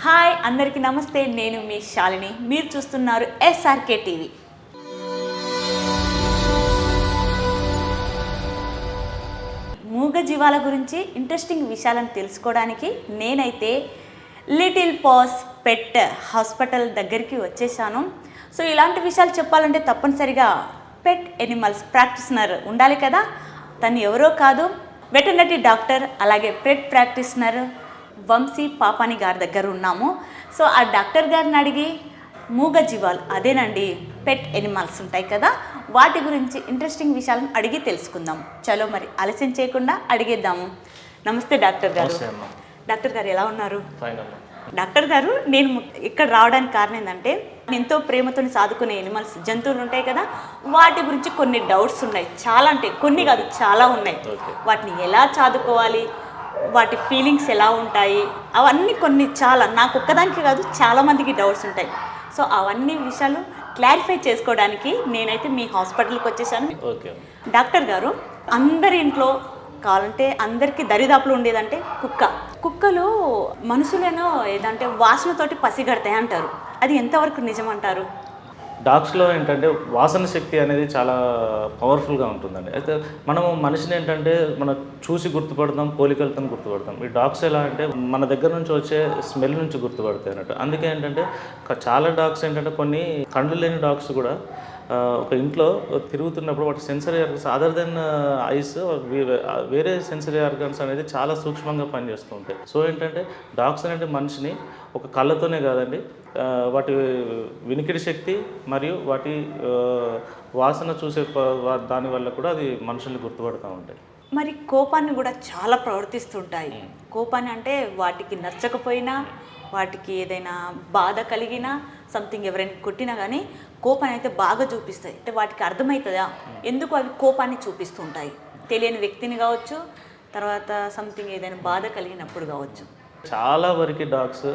Hi అందరికీ నమస్తే, నేను మీ శాలిని. మీరు చూస్తున్నారు ఎస్ఆర్కే టీవీ. మూగ జీవాల గురించి ఇంట్రెస్టింగ్ విషయాలను తెలుసుకోవడానికి నేనైతే లిటిల్ పాస్ పెట్ హాస్పిటల్ దగ్గరికి వచ్చేసాను. సో ఇలాంటి విషయాలు చెప్పాలంటే తప్పనిసరిగా పెట్ ఎనిమల్స్ ప్రాక్టీషనర్ ఉండాలి కదా. తను ఎవరో కాదు, వెటర్నరీ డాక్టర్ అలాగే పెట్ ప్రాక్టీషనర్ వంశీ పాపాని గారి దగ్గర ఉన్నాము. సో ఆ డాక్టర్ గారిని అడిగి మూగ జీవాలు, అదేనండి పెట్ ఎనిమల్స్ ఉంటాయి కదా, వాటి గురించి ఇంట్రెస్టింగ్ విషయాలను అడిగి తెలుసుకుందాం. చలో మరి ఆలస్యం చేయకుండా అడిగేద్దాము. నమస్తే డాక్టర్ గారు. డాక్టర్ గారు ఎలా ఉన్నారు? డాక్టర్ గారు, నేను ఇక్కడ రావడానికి కారణం ఏంటంటే ఎంతో ప్రేమతో సాదుకునే ఎనిమల్స్, జంతువులు ఉంటాయి కదా, వాటి గురించి కొన్ని డౌట్స్ ఉన్నాయి. చాలా అంటే కొన్ని కాదు, చాలా ఉన్నాయి. వాటిని ఎలా చదువుకోవాలి, వాటి ఫీలింగ్స్ ఎలా ఉంటాయి, అవన్నీ కొన్ని చాలా నాకు ఒక్కదానికి కాదు చాలామందికి డౌట్స్ ఉంటాయి. సో అవన్నీ విషయాలు క్లారిఫై చేసుకోవడానికి నేనైతే మీ హాస్పిటల్కి వచ్చేసాను. డాక్టర్ గారు, అందరి ఇంట్లో కావాలంటే అందరికీ దరిదాపులు ఉండేదంటే కుక్కలు మనుషులను ఏదంటే వాసనతోటి పసిగడతాయి అంటారు. అది ఎంతవరకు నిజం అంటారు? డాగ్స్లో ఏంటంటే వాసన శక్తి అనేది చాలా పవర్ఫుల్గా ఉంటుందండి. అయితే మనము మనిషిని ఏంటంటే మనం చూసి గుర్తుపడతాం, పోలికలతో గుర్తుపడతాం. ఈ డాగ్స్ ఎలా అంటే మన దగ్గర నుంచి వచ్చే స్మెల్ నుంచి గుర్తుపడతాయి అన్నట్టు. అందుకే ఏంటంటే చాలా డాగ్స్ ఏంటంటే కొన్ని కళ్ళు లేని డాగ్స్ కూడా ఒక ఇంట్లో తిరుగుతున్నప్పుడు వాటి sensory organs other than eyes వేరే సెన్సరీ ఆర్గన్స్ అనేది చాలా సూక్ష్మంగా పనిచేస్తూ ఉంటాయి. సో ఏంటంటే డాగ్స్ అనేది మనిషిని ఒక కళ్ళతోనే కాదండి, వాటి వినికిడి శక్తి మరియు వాటి వాసన చూసే దానివల్ల కూడా అది మనుషుల్ని గుర్తుపడుతూ ఉంటాయి. మరి కోపాన్ని కూడా చాలా ప్రవర్తిస్తుంటాయి. కోపాన్ని అంటే వాటికి నచ్చకపోయినా, వాటికి ఏదైనా బాధ కలిగినా, సంథింగ్ ఎవరైనా కొట్టినా కానీ కోపాన్ని అయితే బాగా చూపిస్తాయి. అంటే వాటికి అర్థమవుతుందా ఎందుకు అవి కోపాన్ని చూపిస్తుంటాయి? తెలియని వ్యక్తిని కావచ్చు, తర్వాత సంథింగ్ ఏదైనా బాధ కలిగినప్పుడు కావచ్చు. చాలా వరకు డాగ్స్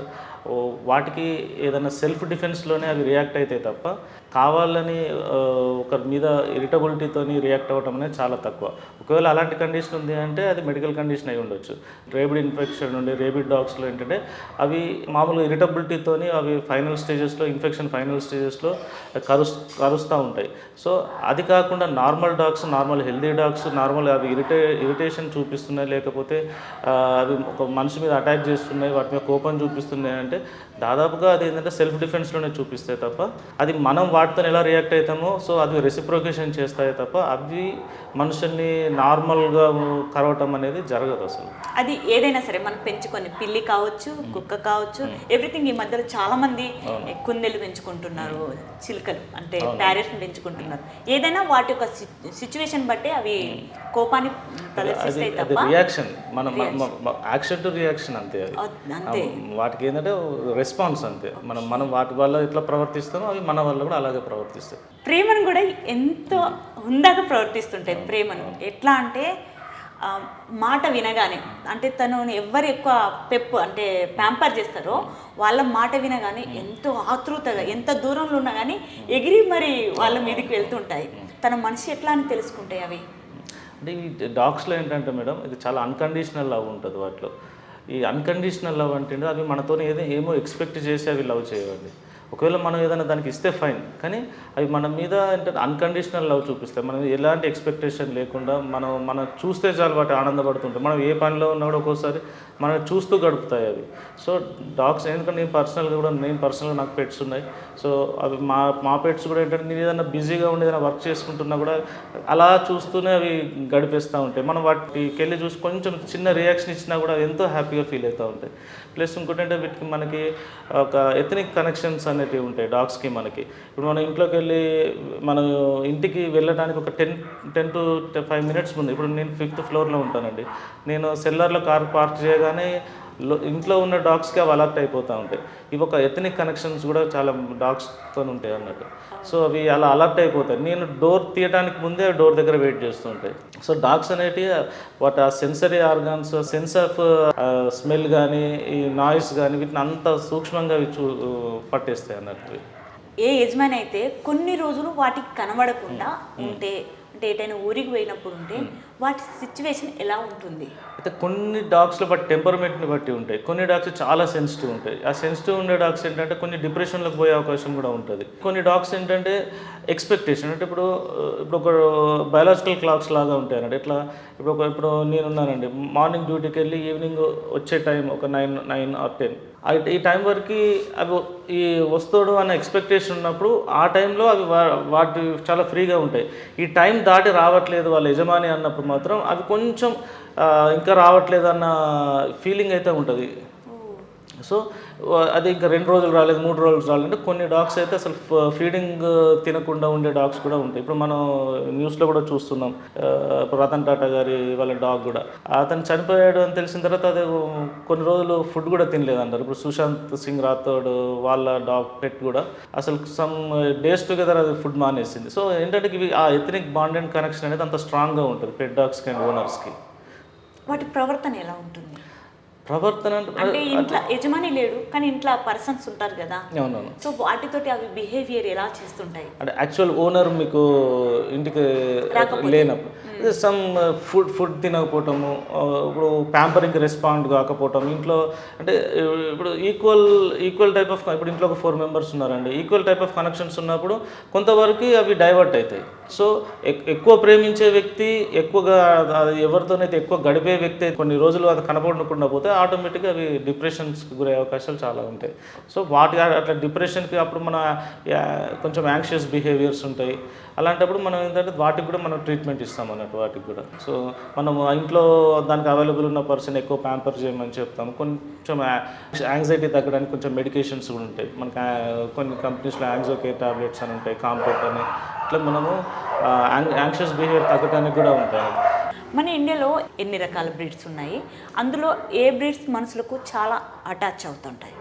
వాటికి ఏదైనా సెల్ఫ్ డిఫెన్స్లోనే అవి రియాక్ట్ అవుతాయి తప్ప కావాలని ఒకరి మీద ఇరిటబిలిటీతో రియాక్ట్ అవ్వడం అనేది చాలా తక్కువ. ఒకవేళ అలాంటి కండిషన్ ఉంది అంటే అది మెడికల్ కండిషన్ అయి ఉండొచ్చు. రేబిడ్ ఇన్ఫెక్షన్ ఉండే రేబిడ్ డాగ్స్లో ఏంటంటే అవి మామూలు ఇరిటబిలిటీతో అవి ఫైనల్ స్టేజెస్లో ఇన్ఫెక్షన్ ఫైనల్ స్టేజెస్లో కరుస్తూ ఉంటాయి. సో అది కాకుండా normal dogs, normal healthy dogs, normal అవి ఇరిటేషన్ చూపిస్తున్నాయి, లేకపోతే అవి ఒక మనిషి మీద అటాక్ చేస్తున్నాయి, వాటి మీద కోపం చూపిస్తున్నాయి అంటే దాదాపుగా అది ఏంటంటే సెల్ఫ్ డిఫెన్స్లోనే చూపిస్తాయి తప్ప అది మనం వాటితో ఎలా రియాక్ట్ అవుతామో సో అది రెసిప్రొకేషన్ చేస్తాయి తప్ప అవి మనుషుల్ని నార్మల్గా కరవటం అనేది జరగదు అసలు. అది ఏదైనా సరే మనం పెంచుకొని పిల్లి కావచ్చు, కుక్క కావచ్చు, ఎవ్రీథింగ్. ఈ మధ్యలో చాలా మంది కుందేలు పెంచుకుంటున్నారు, చిలుకలు అంటే ప్యారెట్స్ పెంచుకుంటున్నారు. ఏదైనా వాటి యొక్క సిచ్యువేషన్ బట్టి అవి కోపాన్ని ప్రదర్శిస్తాయి తప్ప రియాక్షన్ మనం యాక్షన్ టు రియాక్షన్ అంతే. అది వాటికి ఏంటంటే రెస్పాన్స్ అంతే. మనం వాటి వల్ల ఎట్లా ప్రవర్తిస్తామో అవి మన వల్ల కూడా అలాగే ప్రవర్తిస్తాయి. ప్రేమను కూడా ఎంతో హుందాగా ప్రవర్తిస్తుంటాయి. ప్రేమను ఎట్లా అంటే మాట వినగానే, అంటే తను ఎవరు ఎక్కువ అంటే ప్యాంపర్ చేస్తారో వాళ్ళ మాట వినగానే ఎంతో ఆతృతగా ఎంత దూరంలో ఉన్నా కానీ ఎగిరి మరి వాళ్ళ మీదకి వెళ్తుంటాయి. తన మనిషి ఎట్లా అని తెలుసుకుంటాయి అవి. అంటే ఈ డాగ్స్లో ఏంటంటే మేడం ఇది చాలా అన్కండిషనల్ లవ్ ఉంటుంది వాటిలో. ఈ అన్కండిషనల్ లవ్ అంటే అవి మనతో ఏమో ఎక్స్పెక్ట్ చేసి అవి లవ్ చేయండి. ఒకవేళ మనం ఏదైనా దానికి ఇస్తే ఫైన్, కానీ అవి మన మీద ఏంటంటే అన్కండిషనల్ లవ్ చూపిస్తాయి. మనం ఎలాంటి ఎక్స్పెక్టేషన్ లేకుండా మనం చూస్తే చాలు వాటి ఆనందపడుతుంటాయి. మనం ఏ పనిలో ఉన్నా కూడా ఒక్కోసారి మనం చూస్తూ గడుపుతాయి అవి. సో డాగ్స్ ఎందుకంటే నేను పర్సనల్గా నాకు పెట్స్ ఉన్నాయి. సో అవి మా పెట్స్ కూడా ఏంటంటే నేను ఏదైనా బిజీగా ఉండి ఏదైనా వర్క్ చేసుకుంటున్నా కూడా అలా చూస్తూనే అవి గడిపేస్తూ ఉంటాయి. మనం వాటికి వెళ్ళి చూసి కొంచెం చిన్న రియాక్షన్ ఇచ్చినా కూడా ఎంతో హ్యాపీగా ఫీల్ అవుతూ ఉంటాయి. ప్లస్ ఇంకోటి అంటే వీటికి మనకి ఒక ఎథనిక్ కనెక్షన్స్ అనేవి ఉంటాయి డాగ్స్కి మనకి. ఇప్పుడు మనం ఇంట్లోకి వెళ్ళి మనం ఇంటికి వెళ్ళడానికి ఒక 10 to 5 minutes ముందు, ఇప్పుడు నేను 5th floorలో ఉంటానండి, నేను సెల్లర్లో కార్ పార్క్ చేయగానే ఇంట్లో ఉన్న డాగ్స్కి అవి అలర్ట్ అయిపోతూ ఉంటాయి. ఇవి ఒక ఎథనిక్ కనెక్షన్స్ కూడా చాలా డాగ్స్తో ఉంటాయి అన్నట్టు. సో అవి అలా అలర్ట్ అయిపోతాయి. నేను డోర్ తీయడానికి ముందే డోర్ దగ్గర వెయిట్ చేస్తూ ఉంటాయి. సో డాగ్స్ అనేటివి వాటి ఆ sensory organs, sense of smell కానీ ఈ నాయిస్ కానీ వీటిని అంత సూక్ష్మంగా పట్టేస్తాయి అన్నట్టు. ఏ యజమాని అయితే కొన్ని రోజులు వాటికి కనబడకుండా ఉంటే, అంటే ఎటైనా ఊరికి పోయినప్పుడు ఉంటే వాటి సిచ్యువేషన్ ఎలా ఉంటుంది? అయితే కొన్ని డాగ్స్లో బట్టి టెంపర్మెంట్ని బట్టి ఉంటాయి. కొన్ని డాగ్స్ చాలా సెన్సిటివ్ ఉంటాయి. ఆ సెన్సిటివ్ ఉండే డాగ్స్ ఏంటంటే కొన్ని డిప్రెషన్లోకి పోయే అవకాశం కూడా ఉంటుంది. కొన్ని డాగ్స్ ఏంటంటే ఎక్స్పెక్టేషన్ అంటే ఇప్పుడు ఒక బయాలజికల్ క్లాక్స్ లాగా ఉంటాయి అన్నట్టు. ఎట్లా ఇప్పుడు నేనున్నానండి, మార్నింగ్ డ్యూటీకి వెళ్ళి ఈవినింగ్ వచ్చే టైం ఒక 9 or 10 ఈ టైం వరకు అవి ఈ వస్తాడు అన్న ఎక్స్పెక్టేషన్ ఉన్నప్పుడు ఆ టైంలో అవి వాటి చాలా ఫ్రీగా ఉంటాయి. ఈ టైం దాటి రావట్లేదు వాళ్ళ యజమాని అన్నప్పుడు మాత్రం అవి కొంచెం ఇంకా రావట్లేదు అన్న ఫీలింగ్ అయితే ఉంటుంది. సో అది ఇంకా 2 రోజులు రాలేదు, 3 రోజులు రాలేదు. కొన్ని డాగ్స్ అయితే అసలు ఫీడింగ్ తినకుండా ఉండే డాగ్స్ కూడా ఉంటాయి. ఇప్పుడు మనం న్యూస్లో కూడా చూస్తున్నాం, ఇప్పుడు రతన్ టాటా గారి వాళ్ళ డాగ్ కూడా అతను చనిపోయాడు అని తెలిసిన తర్వాత అది కొన్ని రోజులు ఫుడ్ కూడా తినలేదు అంటారు. ఇప్పుడు సుశాంత్ సింగ్ రాథోడ్ వాళ్ళ డాగ్ పెట్ కూడా అసలు సమ్ డేస్ టుగెదర్ అది ఫుడ్ మానేసింది. సో ఏంటంటే ఇవి ఆ ఎథనిక్ బాండ్ అండ్ కనెక్షన్ అనేది అంత స్ట్రాంగ్గా ఉంటుంది పెట్ డాగ్స్కి అండ్ ఓనర్స్కి. వాటి ప్రవర్తన ఎలా ఉంటుంది? ప్రవర్తన అంటే ఇంట్లో యజమాని లేడు కానీ ఇంట్లో పర్సన్స్ ఉంటారు కదా, అవునవును. సో వాటితోటి అవి బిహేవియర్ ఎలా చేస్తుంటాయి? అంటే యాక్చువల్ ఓనర్ మీకు ఇంటికి లేనప్పుడు సమ్ ఫుడ్ తినకపోవటము, ఇప్పుడు ప్యాంపరింగ్కి రెస్పాండ్ కాకపోవటం ఇంట్లో. అంటే ఇప్పుడు ఈక్వల్ టైప్ ఆఫ్ ఇప్పుడు ఇంట్లో ఒక 4 members ఉన్నారండి, ఈక్వల్ టైప్ ఆఫ్ కనెక్షన్స్ ఉన్నప్పుడు కొంతవరకు అవి డైవర్ట్ అవుతాయి. సో ఎక్కువ ప్రేమించే వ్యక్తి, ఎక్కువగా ఎవరితోనైతే ఎక్కువ గడిపే వ్యక్తి కొన్ని రోజులు అది కనపడకుండా పోతే ఆటోమేటిక్గా అవి డిప్రెషన్స్కి గురే అవకాశాలు చాలా ఉంటాయి. సో అట్లా డిప్రెషన్కి అప్పుడు మన కొంచెం యాంగ్షియస్ బిహేవియర్స్ ఉంటాయి. అలాంటప్పుడు మనం ఏంటంటే వాటికి కూడా మనం ట్రీట్మెంట్ ఇస్తాం అన్నట్టు వాటికి కూడా. సో మనం ఇంట్లో దానికి అవైలబుల్ ఉన్న పర్సన్ ఎక్కువ ప్యాంపర్ చేయమని చెప్తాము. కొంచెం యాంగ్జైటీ తగ్గడానికి కొంచెం మెడికేషన్స్ కూడా ఉంటాయి మనకి. కొన్ని కంపెనీస్లో యాంగ్జోకేర్ టాబ్లెట్స్ అని ఉంటాయి, కాంపోర్ట్ అని. ఇట్లా మనము యాంగ్షియస్ బిహేవియర్ తగ్గడానికి కూడా ఉంటాయి. మన ఇండియాలో ఎన్ని రకాల బ్రీడ్స్ ఉన్నాయి? అందులో ఏ బ్రీడ్స్ మనుషులకు చాలా అటాచ్ అవుతుంటాయి?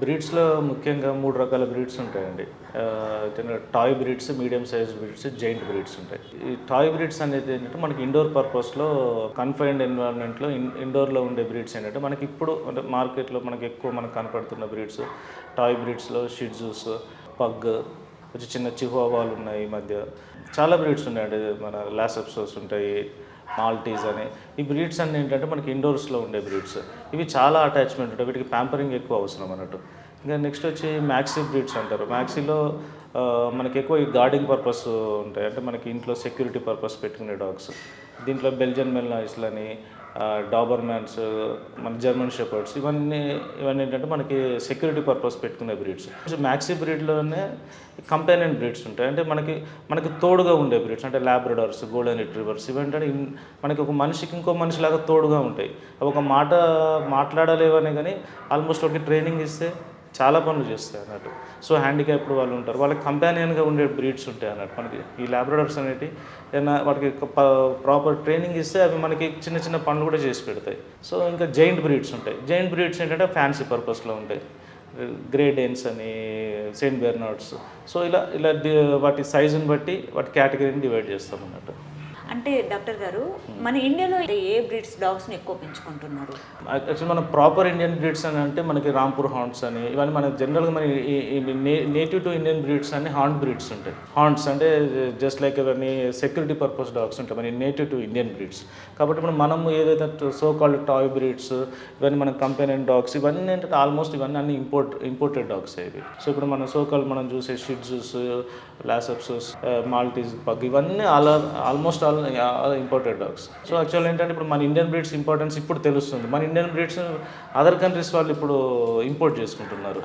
బ్రీడ్స్లో ముఖ్యంగా 3 రకాల బ్రీడ్స్ ఉంటాయండి. Toy breeds, medium size breeds, giant breeds ఉంటాయి. ఈ టాయ్ బ్రీడ్స్ అనేది ఏంటంటే మనకి ఇండోర్ పర్పస్లో కన్ఫైన్డ్ ఎన్విరాన్మెంట్లో ఇండోర్లో ఉండే బ్రీడ్స్ ఏంటంటే మనకి ఇప్పుడు అంటే మార్కెట్లో మనకి ఎక్కువ మనకు కనపడుతున్న బ్రీడ్స్ టాయ్ బ్రీడ్స్లో షిట్జూస్, పగ్, కొంచెం చిన్న చిహువావాలు ఉన్నాయి. ఈ మధ్య చాలా బ్రీడ్స్ ఉన్నాయండి. మన లాసెప్సోస్ ఉంటాయి, మాల్టీస్ అని. ఈ బ్రీడ్స్ అన్నీ ఏంటంటే మనకి ఇండోర్స్లో ఉండే బ్రీడ్స్. ఇవి చాలా అటాచ్మెంట్ ఉంటాయి, వీటికి ప్యాంపరింగ్ ఎక్కువ అవసరం అన్నట్టు. ఇంకా నెక్స్ట్ వచ్చి మ్యాక్సీ బ్రీడ్స్ అంటారు. మ్యాక్సీలో మనకి ఎక్కువ ఈ గార్డింగ్ పర్పస్ ఉంటాయి, అంటే మనకి ఇంట్లో సెక్యూరిటీ పర్పస్ పెట్టుకునే డాగ్స్. దీంట్లో బెల్జియన్ మెల్నాయిస్లని, డాబర్మ్యాన్స్, మన జర్మన్ షెపర్డ్స్, ఇవన్నీ ఏంటంటే మనకి సెక్యూరిటీ పర్పస్ పెట్టుకునే బ్రీడ్స్. మ్యాక్సీ బ్రీడ్లోనే కంపానియన్ బ్రీడ్స్ ఉంటాయి, అంటే మనకి తోడుగా ఉండే బ్రీడ్స్, అంటే ల్యాబ్రడార్స్, గోల్డెన్ రిట్రీవర్స్. ఇవేంటంటే మనకి ఒక మనిషికి ఇంకో మనిషిలాగా తోడుగా ఉంటాయి. ఒక మాట మాట్లాడలేవనే కానీ ఆల్మోస్ట్ ఒకటి ట్రైనింగ్ ఇస్తే చాలా పనులు చేస్తాయి అన్నట్టు. సో హ్యాండిక్యాప్డ్ వాళ్ళు ఉంటారు, వాళ్ళకి కంపానియన్గా ఉండే బ్రీడ్స్ ఉంటాయి అన్నట్టు. మనకి ఈ ల్యాబ్రడార్స్ అనేవి ఏదైనా వాటికి ప్రాపర్ ట్రైనింగ్ ఇస్తే అవి మనకి చిన్న చిన్న పనులు కూడా చేసి పెడతాయి. సో ఇంకా జైంట్ బ్రీడ్స్ ఉంటాయి. జైంట్ బ్రీడ్స్ ఏంటంటే ఫ్యాన్సీ పర్పస్లో ఉంటాయి. గ్రేట్ డేన్స్ అని, సెయింట్ బెర్నార్డ్స్. సో ఇలా వాటి సైజుని బట్టి వాటి కేటగిరీని డివైడ్ చేస్తాం అన్నట్టు. అంటే డాక్టర్ గారు, మన ఇండియాలో ఏ బ్రీడ్స్ డాగ్స్ని ఎక్కువ పెంచుకుంటున్నారు? యాక్చువల్లీ మన ప్రాపర్ ఇండియన్ బ్రీడ్స్ అని అంటే మనకి రాంపూర్ హాండ్స్ అని, ఇవన్నీ మన జనరల్గా మన నేటివ్ టు ఇండియన్ బ్రీడ్స్ అని హాండ్ బ్రీడ్స్ ఉంటాయి. హాండ్స్ అంటే జస్ట్ లైక్ ఇవన్నీ సెక్యూరిటీ పర్పస్ డాగ్స్ ఉంటాయి మన నేటివ్ టు ఇండియన్ బ్రీడ్స్. కాబట్టి ఇప్పుడు మనం ఏదైతే సో కాల్డ్ టాయ్ బ్రీడ్స్, ఇవన్నీ మన కంపెనీన్ డాగ్స్, ఇవన్నీ ఏంటంటే ఆల్మోస్ట్ ఇవన్నీ అన్ని ఇంపోర్టెడ్ డాగ్స్ ఇవి. సో ఇప్పుడు మన సో కాల్డ్ మనం చూసే షిట్జూస్, లాసెప్సోస్, మాల్టీస్, పగ్, ఇవన్నీ almost all imported dogs. So actual ఏంటంటే ఇప్పుడు మన ఇండియన్ బ్రీడ్స్ ఇంపార్టెన్స్ ఇప్పుడు తెలుస్తుంది. మన ఇండియన్ బ్రీడ్స్ అదర్ కంట్రీస్ వాళ్ళు ఇప్పుడు ఇంపోర్ట్ చేసుకుంటున్నారు.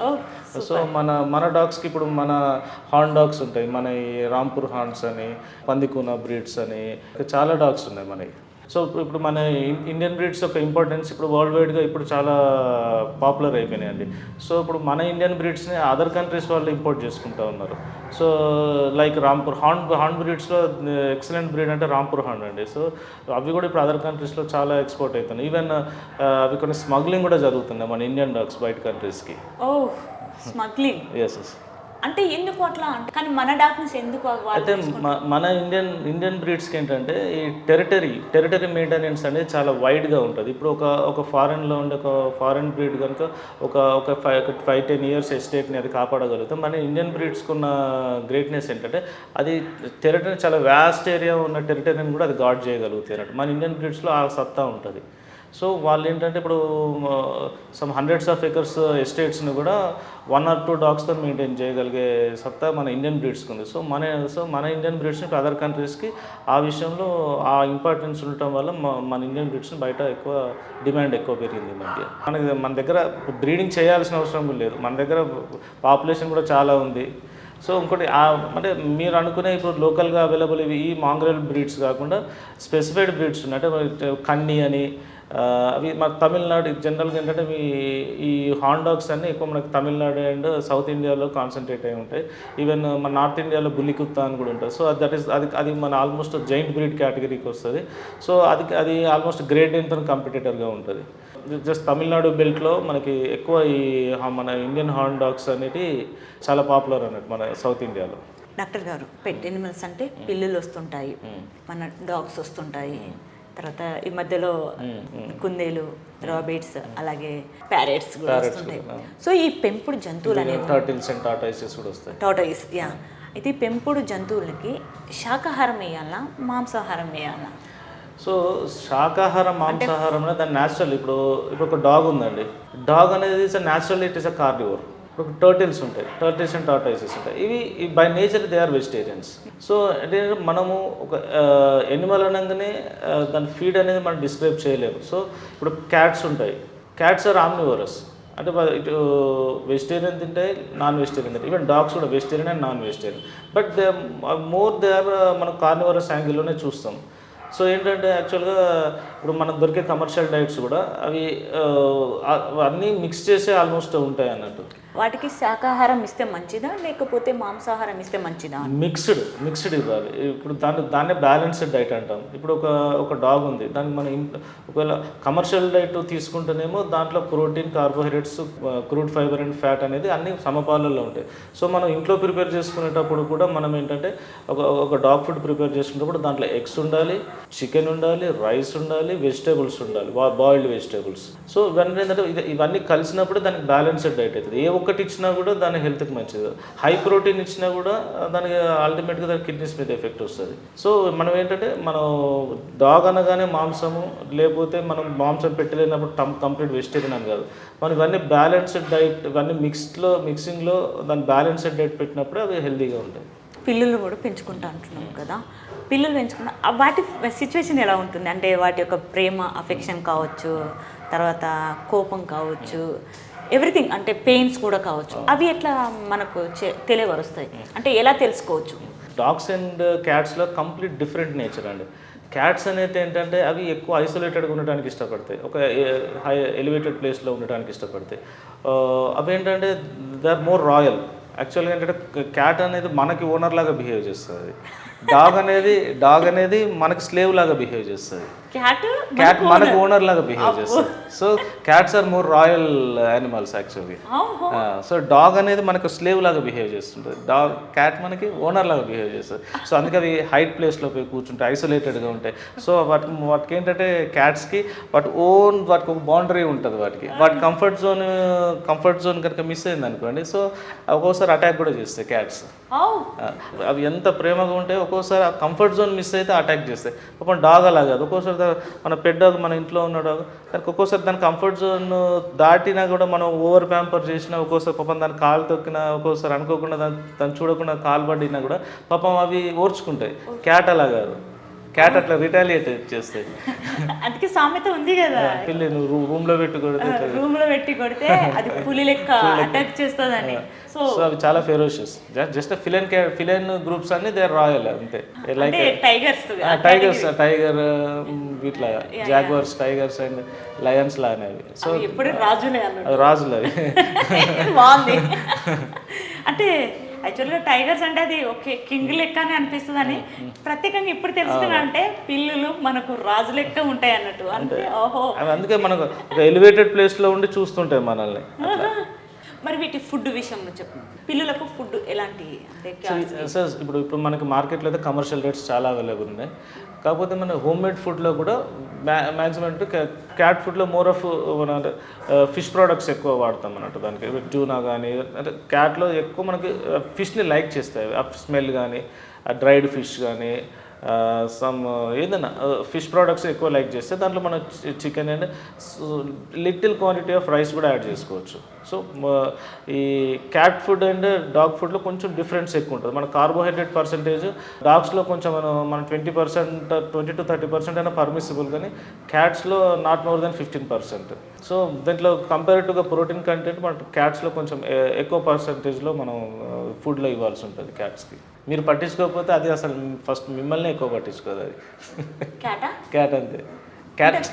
సో మన డాగ్స్కి ఇప్పుడు మన హార్న్ డాగ్స్ ఉంటాయి, మన ఈ రాంపూర్ హార్న్స్ అని, పందికూన బ్రీడ్స్ అని, చాలా డాగ్స్ ఉన్నాయి మనకి. సో ఇప్పుడు మన ఇండియన్ బ్రీడ్స్ యొక్క ఇంపార్టెన్స్ ఇప్పుడు వరల్డ్ వైడ్గా ఇప్పుడు చాలా పాపులర్ అయిపోయినాయండి. సో ఇప్పుడు మన ఇండియన్ బ్రీడ్స్ని అదర్ కంట్రీస్ వాళ్ళు ఇంపోర్ట్ చేసుకుంటూ ఉన్నారు. సో లైక్ రాంపూర్ హార్న్ బ్రీడ్స్లో ఎక్సలెంట్ బ్రీడ్ అంటే రాంపూర్ హార్న్ అండి. సో అవి కూడా ఇప్పుడు అదర్ కంట్రీస్లో చాలా ఎక్స్పోర్ట్ అవుతున్నాయి. ఈవెన్ అవి కొన్ని స్మగ్లింగ్ కూడా జరుగుతున్నాయి మన ఇండియన్ డాగ్స్ బయట కంట్రీస్కి. ఓ, స్మగ్లింగ్. ఎస్. అంటే ఎందుకు అట్లా అంటే కానీ మన డాక్టర్స్ ఎందుకు అయితే మన ఇండియన్ బ్రీడ్స్కి ఏంటంటే ఈ టెరిటరీ మెయింటెనెన్స్ అనేది చాలా వైడ్గా ఉంటుంది. ఇప్పుడు ఒక ఫారెన్లో ఉండే ఒక ఫారెన్ బ్రీడ్ కనుక ఒక 5-10 ఇయర్స్ ఎస్టేట్ని అది కాపాడగలుగుతాం. మన ఇండియన్ బ్రీడ్స్కి ఉన్న గ్రేట్నెస్ ఏంటంటే అది టెరిటరీ చాలా వ్యాస్ట్ ఏరియా ఉన్న టెరిటరీని కూడా అది గార్డ్ చేయగలుగుతాయి అన్నట్టు. మన ఇండియన్ బ్రీడ్స్లో ఆ సత్తా ఉంటుంది. సో వాళ్ళు ఏంటంటే ఇప్పుడు సమ్ హండ్రెడ్స్ ఆఫ్ ఎకర్స్ ఎస్టేట్స్ని కూడా 1 or 2 డాగ్స్తో మెయింటైన్ చేయగలిగే సత్తా మన ఇండియన్ బ్రీడ్స్కి ఉంది. సో మన ఇండియన్ బ్రీడ్స్ని ఇప్పుడు అదర్ కంట్రీస్కి ఆ విషయంలో ఆ ఇంపార్టెన్స్ ఉండటం వల్ల మన ఇండియన్ బ్రీడ్స్ని బయట ఎక్కువ డిమాండ్ ఎక్కువ పెరిగింది ఈ మధ్య. మన దగ్గర బ్రీడింగ్ చేయాల్సిన అవసరం కూడా లేదు, మన దగ్గర పాపులేషన్ కూడా చాలా ఉంది. సో ఇంకోటి అంటే మీరు అనుకునే ఇప్పుడు లోకల్గా అవైలబుల్ ఈ మాంగ్రెల్ బ్రీడ్స్ కాకుండా స్పెసిఫైడ్ బ్రీడ్స్ ఉన్నాయి. అంటే కన్నీ అని అవి మన తమిళనాడు జనరల్గా ఏంటంటే ఈ హార్న్ డాగ్స్ అన్నీ ఎక్కువ మనకు తమిళనాడు అండ్ సౌత్ ఇండియాలో కాన్సన్ట్రేట్ అయి ఉంటాయి. ఈవెన్ మన నార్త్ ఇండియాలో బుల్లి కుత్తా అని కూడా ఉంటుంది. సో అది మన ఆల్మోస్ట్ జైంట్ బ్రీడ్ కేటగిరీకి వస్తుంది. సో అది ఆల్మోస్ట్ గ్రేట్ ఎంతో కాంపిటేటర్గా ఉంటుంది. జస్ట్ తమిళనాడు బెల్ట్లో మనకి ఎక్కువ మన ఇండియన్ హార్న్ డాగ్స్ అనేవి చాలా పాపులర్ అన్నట్టు మన సౌత్ ఇండియాలో. డాక్టర్ గారు పెట్ ఎనిమల్స్ అంటే పిల్లులు వస్తుంటాయి, మన డాగ్స్ వస్తుంటాయి, తర్వాత ఈ మధ్యలో కుందేలు, రాబిట్స్, అలాగే ప్యారెట్స్ కూడా వస్తుంటాయి. సో ఈ పెంపుడు జంతువులు అనేవి టర్టిల్స్ అండ్ టార్టాయిసెస్ కూడా వస్తాయి. Tortoise yeah. అయితే ఈ పెంపుడు జంతువులకి శాకాహారం వేయాలా, మాంసాహారం వేయాలా? సో శాకాహారం మాంసాహారం అనేది దాని న్యాచురల్. ఇప్పుడు ఒక డాగ్ ఉందండి, డాగ్ అనేది it's natural, it is a carnivore. ఇప్పుడు టర్టిల్స్ ఉంటాయి, టర్టిల్స్ అండ్ టార్టాయిసెస్ ఉంటాయి. ఇవి by nature they are vegetarians. So అంటే మనము ఒక ఎనిమల్ అనగానే దాని ఫీడ్ అనేది మనం డిస్క్రైబ్ చేయలేము. సో ఇప్పుడు క్యాట్స్ ఉంటాయి, క్యాట్స్ ఆర్ ఆమ్నివోరస్. అంటే ఇటు వెజిటేరియన్ తింటాయి, నాన్ వెజిటేరియన్ తింటాయి. ఈవెన్ డాగ్స్ కూడా vegetarian and non vegetarian. But they are మనం కార్నివోరస్ యాంగిల్లోనే చూస్తాం. సో ఏంటంటే యాక్చువల్గా ఇప్పుడు మనకు దొరికే కమర్షియల్ డైట్స్ కూడా అవి అన్నీ మిక్స్ చేసే ఆల్మోస్ట్ ఉంటాయి అన్నట్టు. వాటికి శాకాహారం ఇస్తే మంచిదా లేకపోతే మాంసాహారం ఇస్తే మంచిదా? మిక్స్డ్ ఇవ్వాలి. ఇప్పుడు దాన్నే బ్యాలెన్స్డ్ డైట్ అంటాం. ఇప్పుడు ఒక డాగ్ ఉంది, దానికి మనం ఒకవేళ కమర్షియల్ డైట్ తీసుకుంటేనేమో దాంట్లో protein, carbohydrates, crude fibre and fat అనేది అన్ని సమపాలలో ఉంటాయి. సో మనం ఇంట్లో ప్రిపేర్ చేసుకునేటప్పుడు కూడా మనం ఏంటంటే ఒక డాగ్ ఫుడ్ ప్రిపేర్ చేసుకునేటప్పుడు దాంట్లో ఎగ్స్ ఉండాలి, చికెన్ ఉండాలి, రైస్ ఉండాలి, వెజిటేబుల్స్ ఉండాలి, బాయిల్డ్ వెజిటేబుల్స్. సో ఇవన్నీ ఏంటంటే ఇవన్నీ కలిసినప్పుడు దానికి బ్యాలెన్స్డ్ డైట్ అవుతుంది. ఒకటి ఇచ్చినా కూడా దాని హెల్త్కి మంచిది. హై ప్రోటీన్ ఇచ్చినా కూడా దానికి అల్టిమేట్గా దాని కిడ్నీస్ మీద ఎఫెక్ట్ వస్తుంది. సో మనం ఏంటంటే మనం డాగ్ అనగానే మాంసము, లేకపోతే మనం మాంసం పెట్టలేనప్పుడు కంప్లీట్ వెజిటేరియన్ అని కాదు. మనం ఇవన్నీ బ్యాలెన్స్డ్ డైట్, ఇవన్నీ మిక్సింగ్లో దాని బ్యాలెన్స్డ్ డైట్ పెట్టినప్పుడు అవి హెల్తీగా ఉంటాయి. పిల్లులు కూడా పెంచుకుంటా అంటున్నాం కదా, పిల్లులు పెంచుకున్న వాటి సిచ్యువేషన్ ఎలా ఉంటుంది? అంటే వాటి యొక్క ప్రేమ, అఫెక్షన్ కావచ్చు, తర్వాత కోపం కావచ్చు, ఎవ్రీథింగ్, అంటే పెయిన్స్ కూడా కావచ్చు, అవి ఎట్లా మనకు తెలియవరుస్తాయి? అంటే ఎలా తెలుసుకోవచ్చు? డాగ్స్ అండ్ క్యాట్స్లో కంప్లీట్ డిఫరెంట్ నేచర్ అండి. క్యాట్స్ అనేది ఏంటంటే అవి ఎక్కువ ఐసోలేటెడ్గా ఉండడానికి ఇష్టపడతాయి, ఒక హై ఎలివేటెడ్ ప్లేస్లో ఉండడానికి ఇష్టపడతాయి. అవి ఏంటంటే దే ఆర్ మోర్ రాయల్. యాక్చువల్గా ఏంటంటే క్యాట్ అనేది మనకి ఓనర్ లాగా బిహేవ్ చేస్తుంది, డాగ్ అనేది మనకి స్లేవ్ లాగా బిహేవ్ చేస్తుంది, క్యాట్ మనకు ఓనర్ లాగా బిహేవ్ చేస్తుంది. So cats are more royal animals actually. So dog అనేది మనకు స్లేవ్ లాగా బిహేవ్ చేస్తుంటుంది, క్యాట్ మనకి ఓనర్ లాగా బిహేవ్ చేస్తుంది. సో అందుకే అవి హైట్ ప్లేస్లో పోయి కూర్చుంటాయి, ఐసోలేటెడ్గా ఉంటాయి. సో వాటికి ఏంటంటే క్యాట్స్కి వాటికి ఒక బౌండరీ ఉంటుంది. వాటి కంఫర్ట్ జోన్ కనుక మిస్ అయింది అనుకోండి, సో ఒక్కోసారి అటాక్ కూడా చేస్తాయి క్యాట్స్. అవి ఎంత ప్రేమగా ఉంటాయి, ఒక్కోసారి ఆ కంఫర్ట్ జోన్ మిస్ అయితే అటాక్ చేస్తాయి. పాపం డాగ్ అలా కాదు, ఒక్కోసారి మన పెట్ డాగ్ మన ఇంట్లో ఉన్న డాగ్ దానికి ఒక్కోసారి దాని కంఫర్ట్ జోన్ దాటినా కూడా మనం ఓవర్ ప్యాంపర్ చేసినా, ఒక్కోసారి పాపం దాని కాలు తొక్కినా, ఒక్కోసారి అనుకోకుండా దాన్ని చూడకుండా కాలు పడినా కూడా పాపం అవి ఓర్చుకుంటాయి. క్యాట్ అలా కాదు, క్యాట్ అట్లా రిటాలియేట్ చేస్తాయి. అందుకే సామెత ఉంది కదా, పిల్లి నువ్వు రూమ్లో పెట్టి కొడితే అది పులి లెక్క అటాక్ చేస్తుందని. సో అవి చాలా ఫెరోషియస్. జస్ట్ ఫిలైన్ గ్రూప్స్ అన్ని దే ఆర్ రాయల్ అంతే. లైక్ టైగర్ ఇట్లా జాగ్వర్స్, టైగర్స్ అండ్ లయన్స్ లానే అవి. సో ఎప్పుడు రాజులే రాజులు అవి. బాగుంది. అంటే యాక్చువల్గా టైగర్స్ అంటే అది ఓకే కింగ్ లెక్క అని అనిపిస్తుంది అని ప్రత్యేకంగా ఇప్పుడు తెలుసుకున్నా, అంటే పిల్లులు మనకు రాజు లెక్క ఉంటాయి అన్నట్టు. అంటే ఓహో, అందుకే మనకు ఒక ఎలివేటెడ్ ప్లేస్లో ఉండి చూస్తుంటాయి మనల్ని. మరి వీటి ఫుడ్ విషయంలో చెప్పు, పిల్లలకు ఫుడ్ ఎలాంటి అంటే సార్ ఇప్పుడు మనకి మార్కెట్లో అయితే కమర్షియల్ రేట్స్ చాలా అవైలబుల్ ఉన్నాయి. కాకపోతే మన హోమ్ మేడ్ ఫుడ్లో కూడా మ్యాక్సిమం అంటే క్యాట్ ఫుడ్లో మోర్ ఆఫ్ మన ఫిష్ ప్రోడక్ట్స్ ఎక్కువ వాడతాం అన్నట్టు. దానికి ట్యూనా కానీ అంటే క్యాట్లో ఎక్కువ మనకి ఫిష్ని లైక్ చేస్తాయి. ఆ స్మెల్ కానీ ఆ డ్రైడ్ ఫిష్ కానీ సమ్ ఏదైనా ఫిష్ ప్రోడక్ట్స్ ఎక్కువ లైక్ చేస్తే దాంట్లో మనం chicken and little quantity of rice కూడా యాడ్ చేసుకోవచ్చు. సో ఈ క్యాట్ ఫుడ్ అండ్ డాగ్ ఫుడ్లో కొంచెం డిఫరెన్స్ ఎక్కువ ఉంటుంది. మన కార్బోహైడ్రేట్ పర్సంటేజ్ డాగ్స్లో కొంచెం మనం 20% 20 to 30% అయినా పర్మిసిబుల్, కానీ క్యాట్స్లో నాట్ మోర్ దెన్ 15%. సో దీంట్లో కంపారిటివ్గా ప్రోటీన్ కంటెంట్ మన క్యాట్స్లో కొంచెం ఎక్కువ పర్సంటేజ్లో మనం ఫుడ్లో ఇవ్వాల్సి ఉంటుంది క్యాట్స్కి. మీరు పట్టించుకోకపోతే అది అసలు ఫస్ట్ మిమ్మల్ని ఎక్కువ పట్టించుకోదు అది. క్యాట్ అంతే. క్యాట్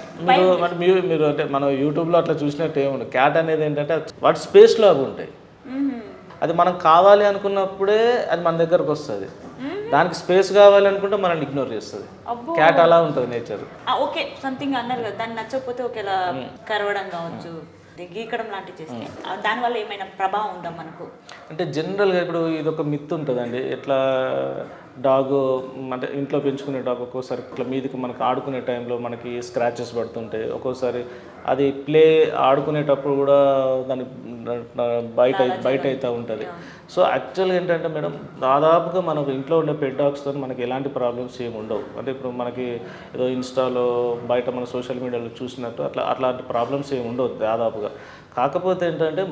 మీరు అంటే మనం యూట్యూబ్లో అట్లా చూసినట్టు ఏముండదు. క్యాట్ అనేది ఏంటంటే వాటి స్పేస్లో అవి ఉంటాయి. అది మనం కావాలి అనుకున్నప్పుడే అది మన దగ్గరకు వస్తుంది. దానికి స్పేస్ కావాలి అనుకుంటే మనల్ని ఇగ్నోర్ చేస్తుంది. క్యాట్ అలా ఉంటుంది నేచర్. ఓకే, సంథింగ్ అన్నారు కదా, దాన్ని నచ్చకపోతే ఒకేలా కరవడం కావచ్చు, గీకడం లాంటివి చేస్తే దానివల్ల ఏమైనా ప్రభావం ఉందా మనకు? అంటే జనరల్గా ఇప్పుడు ఇది ఒక మిత్ ఉంటుందండి. ఎట్లా డాగ్ అంటే ఇంట్లో పెంచుకునే డాగ్ ఒక్కోసారి ఇట్లా మీదకి మనకి ఆడుకునే టైంలో మనకి స్క్రాచెస్ పడుతుంటాయి. ఒక్కోసారి అది ప్లే ఆడుకునేటప్పుడు కూడా దాని బయట అవుతూ ఉంటుంది. సో యాక్చువల్గా ఏంటంటే మేడం, దాదాపుగా మనకు ఇంట్లో ఉండే పెట్ డాగ్స్తో మనకి ఎలాంటి ప్రాబ్లమ్స్ ఏమి ఉండవు. అంటే ఇప్పుడు మనకి ఏదో ఇన్స్టాలో బయట మన సోషల్ మీడియాలో చూసినట్టు అట్లాంటి ప్రాబ్లమ్స్ ఏమి ఉండవు దాదాపుగా. కాకపోతే ఏంటంటే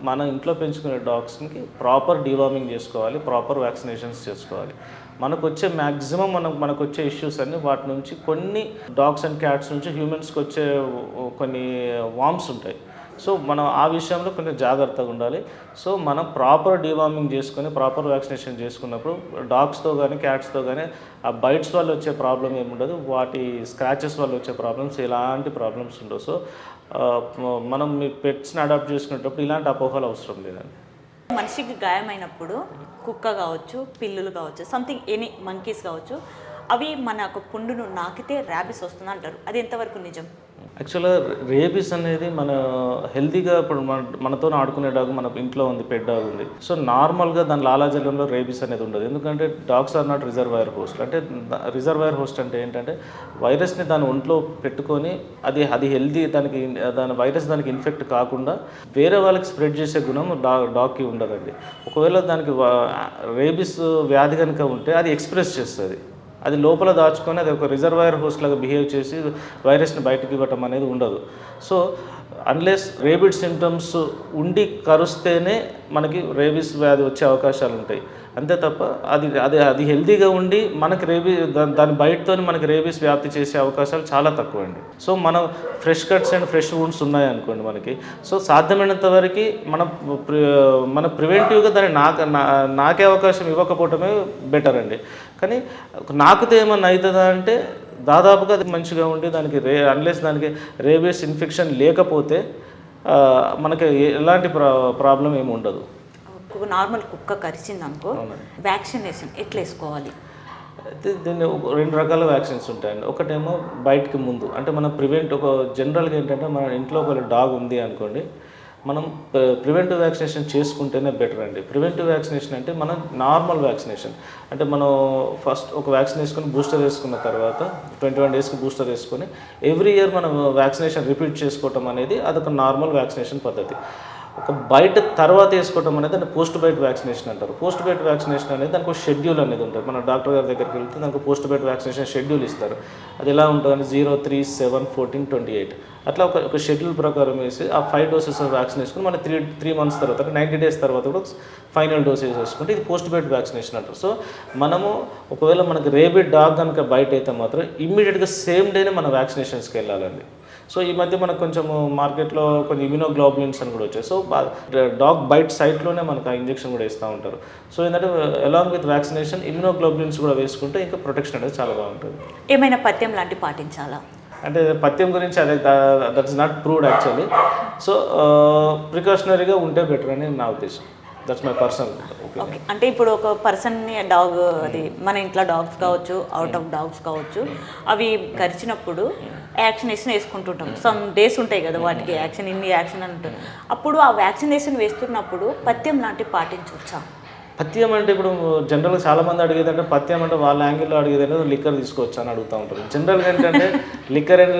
మన ఇంట్లో పెంచుకునే డాగ్స్కి ప్రాపర్ డీవార్మింగ్ చేసుకోవాలి, ప్రాపర్ వ్యాక్సినేషన్స్ చేసుకోవాలి. మనకు వచ్చే మ్యాక్సిమం మనకు వచ్చే ఇష్యూస్ అన్నీ వాటి నుంచి కొన్ని డాగ్స్ అండ్ క్యాట్స్ నుంచి హ్యూమన్స్కి వచ్చే కొన్ని వామ్స్ ఉంటాయి. సో మనం ఆ విషయంలో కొంచెం జాగ్రత్తగా ఉండాలి. సో మనం ప్రాపర్ డీవార్మింగ్ చేసుకొని ప్రాపర్ వ్యాక్సినేషన్ చేసుకున్నప్పుడు డాగ్స్తో కానీ క్యాట్స్తో కానీ ఆ బైట్స్ వల్ల వచ్చే ప్రాబ్లం ఏముండదు, వాటి స్క్రాచెస్ వల్ల వచ్చే ప్రాబ్లమ్స్ ఎలాంటి ప్రాబ్లమ్స్ ఉండవు. సో మనం మీ పెట్స్ని అడాప్ట్ చేసుకునేటప్పుడు ఇలాంటి అపోహలు అవసరం లేదండి. మనిషికి గాయమైనప్పుడు కుక్క కావచ్చు, పిల్లులు కావచ్చు, సంథింగ్ ఎనీ మంకీస్ కావచ్చు, అవి మన ఒక పుండును నాకితే ర్యాబిస్ వస్తుంది అంటారు. అది ఎంతవరకు నిజం? యాక్చువల్గా రేబీస్ అనేది మన హెల్తీగా ఇప్పుడు మనతో ఆడుకునే డాగ్ మన ఇంట్లో ఉంది, పెట్ డాగ్ ఉంది. సో నార్మల్గా దాని లాలాజలంలో రేబీస్ అనేది ఉండదు. ఎందుకంటే dogs are not reservoir host. అంటే రిజర్వాయర్ హోస్ట్ అంటే ఏంటంటే వైరస్ని దాని ఒంట్లో పెట్టుకొని అది హెల్తీ, దాని వైరస్ దానికి ఇన్ఫెక్ట్ కాకుండా వేరే వాళ్ళకి స్ప్రెడ్ చేసే గుణం డాగ్కి ఉండదండి. ఒకవేళ దానికి రేబీస్ వ్యాధి కనుక ఉంటే అది ఎక్స్ప్రెస్ చేస్తుంది. అది లోపల దాచుకొని అది ఒక రిజర్వాయర్ హోస్ట్ లాగా బిహేవ్ చేసి వైరస్ని బయటకు ఇవ్వటం అనేది ఉండదు. సో అన్లెస్ రేబిడ్ సిమ్టమ్స్ ఉండి కరుస్తేనే మనకి రేబీస్ వ్యాధి వచ్చే అవకాశాలు ఉంటాయి. అంతే తప్ప అది హెల్తీగా ఉండి మనకి దాని బయటతో మనకి రేబీస్ వ్యాప్తి చేసే అవకాశాలు చాలా తక్కువ అండి. సో మనం fresh cuts and fresh wounds ఉన్నాయి అనుకోండి మనకి, సో సాధ్యమైనంత వరకు మన ప్రివెంటివ్గా దాన్ని నాకే అవకాశం ఇవ్వకపోవటమే బెటర్ అండి. కానీ నాకుతో ఏమన్నా అవుతుందా అంటే దాదాపుగా అది మంచిగా ఉండి దానికి అన్లెస్ దానికి రేబీస్ ఇన్ఫెక్షన్ లేకపోతే మనకి ఎలాంటి ప్రాబ్లం ఏమి ఉండదు. నార్మల్ కుక్క కరిచింది అనుకో, వ్యాక్సినేషన్ ఎట్లా వేసుకోవాలి? అయితే దీన్ని 2 రకాల వ్యాక్సిన్స్ ఉంటాయండి. ఒకటేమో బయటికి ముందు, అంటే మనం ఒక జనరల్గా ఏంటంటే మన ఇంట్లో ఒక డాగ్ ఉంది అనుకోండి, మనం ప్రివెంటివ్ వ్యాక్సినేషన్ చేసుకుంటేనే బెటర్ అండి. ప్రివెంటివ్ వ్యాక్సినేషన్ అంటే మనం నార్మల్ వ్యాక్సినేషన్ అంటే మనం ఫస్ట్ ఒక వ్యాక్సిన్ వేసుకొని బూస్టర్ వేసుకున్న తర్వాత 21 డేస్కి బూస్టర్ వేసుకొని ఎవ్రీ ఇయర్ మనం వ్యాక్సినేషన్ రిపీట్ చేసుకోవటం అనేది అదొక నార్మల్ వ్యాక్సినేషన్ పద్ధతి. ఒక బయట తర్వాత వేసుకోవడం అనేది దాన్ని పోస్ట్ బైట్ వ్యాక్సినేషన్ అంటారు. పోస్ట్ బైట్ వ్యాక్సినేషన్ అనేది దానికి ఒక షెడ్యూల్ అనేది ఉంటుంది. మన డాక్టర్ గారి దగ్గరికి వెళ్తే దానికి పోస్ట్ బైట్ వ్యాక్సినేషన్ షెడ్యూల్ ఇస్తారు. అది ఎలా ఉంటుందంటే 0, 3, 7, 14, 28 అట్లా ఒక షెడ్యూల్ ప్రకారం వేసి ఆ 5 డోసెస్ ఆఫ్ వ్యాక్సిన్ వేసుకుని మన 3 months తర్వాత 90 days తర్వాత కూడా ఫైనల్ డోసేజ్ వేసుకుంటే ఇది పోస్ట్ బైట్ వ్యాక్సినేషన్ అంటారు. సో మనము ఒకవేళ మనకి రేబిడ్ డాగ్ కనుక బైట్ అయితే మాత్రం ఇమ్మీడియట్గా సేమ్ డేనే మన వ్యాక్సినేషన్స్కి వెళ్ళాలండి. సో ఈ మధ్య మనకు కొంచెం మార్కెట్లో కొన్ని ఇమ్యూనోగ్లోబులిన్స్ అని కూడా వచ్చాయి. సో డాగ్ బైట్ సైట్లోనే మనకు ఆ ఇంజెక్షన్ కూడా ఇస్తూ ఉంటారు. సో ఏంటంటే అలాంగ్ విత్ వ్యాక్సినేషన్ ఇమ్యూనోగ్లోబులిన్స్ కూడా వేసుకుంటే ఇంకా ప్రొటెక్షన్ అనేది చాలా బాగుంటుంది. ఏమైనా పథ్యం లాంటి పాటించాలా? అంటే పథ్యం గురించి అదే that is not proved actually. So ప్రికాషనరీగా ఉంటే బెటర్ అని నా ఉద్దేశం. దట్స్ మై పర్సనల్ ఓకే, అంటే ఇప్పుడు ఒక పర్సన్ని డాగ్, అది మన ఇంట్లో డాగ్స్ కావచ్చు, అవుట్ ఆఫ్ డాగ్స్ కావచ్చు, అవి కరిచినప్పుడు వ్యాక్సినేషన్ వేసుకుంటుంటాం. సమ్ డేస్ ఉంటాయి కదా వాటికి, యాక్షన్ ఇన్ని యాక్షన్ అని ఉంటుంది. అప్పుడు ఆ వ్యాక్సినేషన్ వేస్తున్నప్పుడు పథ్యం లాంటివి పాటించవచ్చా? పథ్యం అంటే ఇప్పుడు జనరల్గా చాలామంది అడిగేది అంటే పథ్యం అంటే వాళ్ళ యాంగిల్లో అడిగేది అంటే లిక్కర్ తీసుకోవచ్చు అని అడుగుతూ ఉంటారు. జనరల్గా ఏంటంటే లిక్కర్ అంటే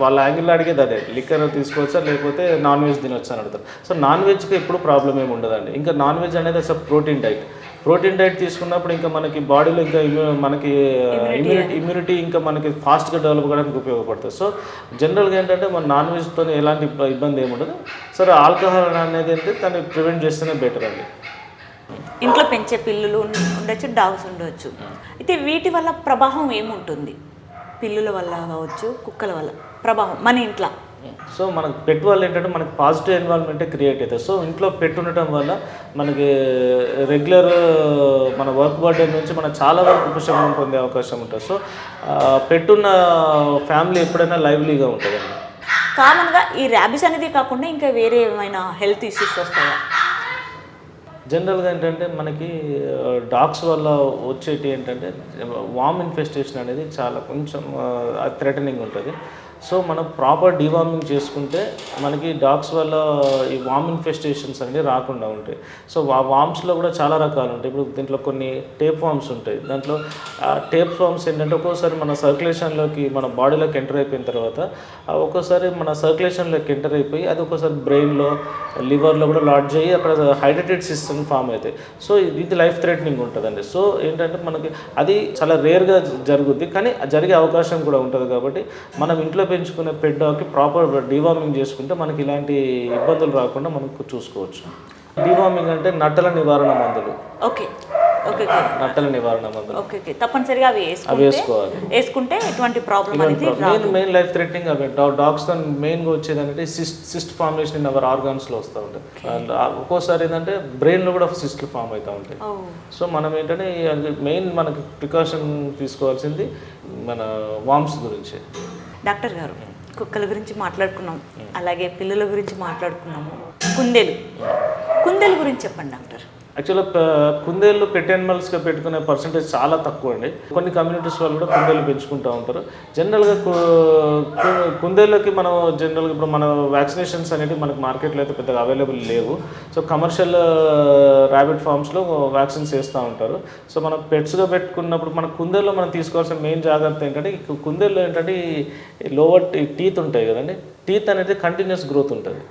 వాళ్ళ యాంగిల్లో అడిగేది అదే, లిక్కర్ తీసుకోవచ్చా లేకపోతే నాన్ వెజ్ తినొచ్చా అని అడుగుతారు. సో నాన్ వెజ్కి ఎప్పుడు ప్రాబ్లం ఏమి ఉండదండి. ఇంకా నాన్ వెజ్ అనేది అసలు ప్రోటీన్ డైట్. ప్రోటీన్ డైట్ తీసుకున్నప్పుడు ఇంకా మనకి బాడీలో ఇంకా మనకి ఇమ్యూనిటీ ఇంకా మనకి ఫాస్ట్గా డెవలప్ అవ్వడానికి ఉపయోగపడుతుంది. సో జనరల్గా ఏంటంటే మన నాన్ వెజ్తో ఎలాంటి ఇబ్బంది ఏమి ఉండదు. సరే ఆల్కహాల్ అనేది ఏంటంటే దాన్ని ప్రివెంట్ చేస్తేనే బెటర్ అండి. ఇంట్లో పెంచే పిల్లులు ఉండొచ్చు, డాగ్స్ ఉండవచ్చు. అయితే వీటి వల్ల ప్రభావం ఏముంటుంది? పిల్లుల వల్ల కావచ్చు, కుక్కల వల్ల ప్రభావం మన ఇంట్లో. సో మనకు పెట్ వల్ల ఏంటంటే మనకి పాజిటివ్ ఎన్వైరన్మెంటే క్రియేట్ అవుతుంది. సో ఇంట్లో పెట్ ఉండటం వల్ల మనకి రెగ్యులర్ మన వర్క్ బర్డెన్ నుంచి మనం చాలా వరకు ఉపశమనం పొందే అవకాశం ఉంటుంది. సో పెట్ ఉన్న ఫ్యామిలీ ఎప్పుడైనా లైవ్లీగా ఉంటుందండి. కామన్గా ఈ ర్యాబిస్ అనేది కాకుండా ఇంకా వేరే ఏమైనా హెల్త్ ఇష్యూస్ వస్తాయా? జనరల్గా ఏంటంటే మనకి డాగ్స్ వల్ల వచ్చేటి ఏంటంటే వామ్ ఇన్ఫెస్టేషన్ అనేది చాలా కొంచెం థ్రెటనింగ్ ఉంటుంది. సో మనం ప్రాపర్ డివార్మింగ్ చేసుకుంటే మనకి డాగ్స్ వల్ల ఈ వామ్ ఇన్ఫెస్టేషన్స్ అనేవి రాకుండా ఉంటాయి. సో వామ్స్లో కూడా చాలా రకాలు ఉంటాయి. ఇప్పుడు దీంట్లో కొన్ని టేప్ వామ్స్ ఉంటాయి. దాంట్లో టేప్ వామ్స్ ఏంటంటే ఒక్కోసారి మన సర్క్యులేషన్లోకి మన బాడీలోకి ఎంటర్ అయిపోయిన తర్వాత ఒక్కోసారి మన సర్క్యులేషన్లోకి ఎంటర్ అయిపోయి అది ఒక్కోసారి బ్రెయిన్లో, లివర్లో కూడా లాడ్జ్ అయ్యి అక్కడ హైడ్రేటెడ్ సిస్టమ్ ఫామ్ అవుతాయి. సో ఇది లైఫ్ థ్రెటనింగ్ ఉంటుందండి. సో ఏంటంటే మనకి అది చాలా రేర్గా జరుగుద్ది, కానీ జరిగే అవకాశం కూడా ఉంటుంది. కాబట్టి మనం ఇంట్లో పెంచుకునే పెట్ డాగ్కి ప్రాపర్ డివార్మింగ్ చేసుకుంటే మనకి ఇలాంటి ఇబ్బందులు రాకుండా మనకు చూసుకోవచ్చు. డివార్మింగ్ అంటే నట్టల నివారణ మందులు. ఓకే ఓకే, నట్టల నివారణ మందులు ఓకే ఓకే, తప్పనిసరిగా అవి వేసుకోవాలి. వేసుకుంటే ఎటువంటి ప్రాబ్లం అనేది మెయిన్ లైఫ్ థ్రెటనింగ్ అవే. డాగ్స్తో మెయిన్గా వచ్చేది అంటే సిస్ట్ ఫార్మేషన్ ఇన్ అవర్ ఆర్గాన్స్లో వస్తూ ఉంటాయి. ఒక్కోసారి ఏంటంటే బ్రెయిన్లో కూడా సిస్ట్లు ఫామ్ అవుతూ ఉంటాయి. సో మనం ఏంటంటే మెయిన్ మనకి ప్రికాషన్ తీసుకోవాల్సింది మన వామ్స్ గురించి. డాక్టర్ గారు, కుక్కల గురించి మాట్లాడుకున్నాం, అలాగే పిల్లల గురించి మాట్లాడుకున్నాము. కుందేలు గురించి చెప్పండి డాక్టర్. యాక్చువల్గా కుందేళ్ళు పెట్ యానిమల్స్గా పెట్టుకునే పర్సంటేజ్ చాలా తక్కువ అండి. కొన్ని కమ్యూనిటీస్ వాళ్ళు కూడా కుందేళ్ళు పెంచుకుంటూ ఉంటారు. జనరల్గా కుందేళ్ళకి మనం జనరల్గా ఇప్పుడు మన వ్యాక్సినేషన్స్ అనేవి మనకు మార్కెట్లో అయితే పెద్దగా అవైలబుల్ లేవు. సో కమర్షియల్ ర్యాబిట్ ఫార్మ్స్లో వ్యాక్సిన్స్ వేస్తూ ఉంటారు. సో మనం పెట్స్గా పెట్టుకున్నప్పుడు మన కుందేల్లో మనం తీసుకోవాల్సిన మెయిన్ జాగ్రత్త ఏంటంటే, ఈ కుందేల్లో ఏంటంటే ఈ లోవర్ టీత్ ఉంటాయి కదండి, టీత్ అనేది కంటిన్యూస్ గ్రోత్ ఉంటుంది.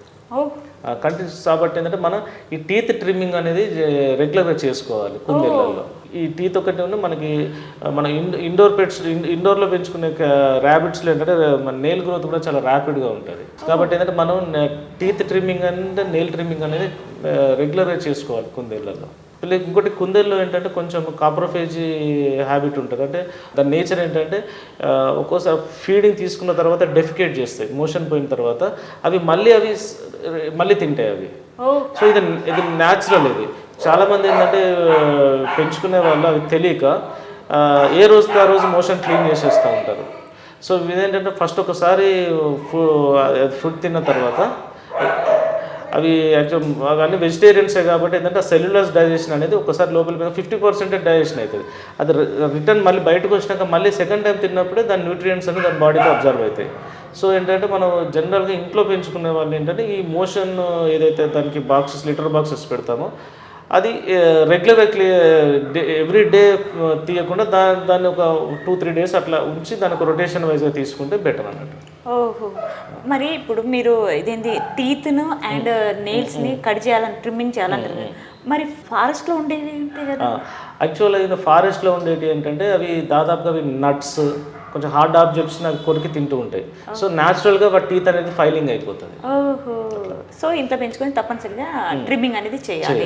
కంటిన్యూస్ కాబట్టి ఏంటంటే మనం ఈ టీత్ ట్రిమ్మింగ్ అనేది రెగ్యులర్గా చేసుకోవాలి కుందేళ్ళల్లో. ఈ టీత్ ఒకటి ఉంది మనకి. మన ఇండోర్ పెట్స్, ఇండోర్లో పెంచుకునే ర్యాబిట్స్లో ఏంటంటే మన నెయిల్ గ్రోత్ కూడా చాలా ర్యాపిడ్గా ఉంటుంది. కాబట్టి ఏంటంటే మనం టీత్ ట్రిమ్మింగ్ అంటే నెయిల్ ట్రిమ్మింగ్ అనేది రెగ్యులర్గా చేసుకోవాలి కుందేళ్ళల్లో. ఇంకోటి కుందేల్లో ఏంటంటే కొంచెం కాప్రోఫేజీ హ్యాబిట్ ఉంటుంది. అంటే దాని నేచర్ ఏంటంటే ఒక్కోసారి ఫీడింగ్ తీసుకున్న తర్వాత డెఫికేట్ చేస్తాయి. మోషన్ పోయిన తర్వాత అవి మళ్ళీ తింటాయి అవి. సో ఇది న్యాచురల్. ఇది చాలామంది ఏంటంటే పెంచుకునే వాళ్ళు అవి తెలియక ఏ రోజుకి ఆ రోజు మోషన్ క్లీన్ చేసేస్తూ ఉంటారు. సో ఇదేంటంటే ఫస్ట్ ఒకసారి ఫుడ్ తిన్న తర్వాత అవి అవన్నీ వెజిటేరియన్సే కాబట్టి ఏంటంటే సెల్యులర్స్ డైజెషన్ అనేది ఒకసారి లోపల 50% డైజెషన్ అవుతుంది. అది రిటర్న్ మళ్ళీ బయటకు వచ్చినాక మళ్ళీ సెకండ్ టైం తిన్నప్పుడే దాని న్యూట్రియంట్స్ అనేది దాని బాడీకి అబ్జర్వ్ అవుతాయి. సో ఏంటంటే మనం జనరల్గా ఇంట్లో పెంచుకునే వాళ్ళు ఏంటంటే ఈ మోషన్ ఏదైతే దానికి లిటర్ బాక్సెస్ పెడతామో అది రెగ్యులర్గా ఎవ్రీ డే తీయకుండా దాన్ని ఒక 2-3 డేస్ అట్లా ఉంచి దానికి రొటేషన్ వైజ్గా తీసుకుంటే బెటర్ అన్నట్టు. ఓహో, మరి ఇప్పుడు మీరు ఇదేంటి టీత్ను అండ్ నెయిల్స్ని కట్ చేయాలని, ట్రిమ్మింగ్ చేయాలంటారు. మరి ఫారెస్ట్లో ఉండేవి ఉంటాయి కదా. యాక్చువల్గా ఫారెస్ట్లో ఉండేవి ఏంటంటే అవి దాదాపుగా అవి నట్స్, కొంచెం హార్డ్ ఆబ్జెక్ట్స్ని అవి కొరికి తింటూ ఉంటాయి. సో న్యాచురల్గా వాటి టీత్ అనేది ఫైలింగ్ అయిపోతుంది. ఓహో, సో ఇంట్లో పెంచుకొని తప్పనిసరిగా ట్రిమ్మింగ్ అనేది చేయాలి.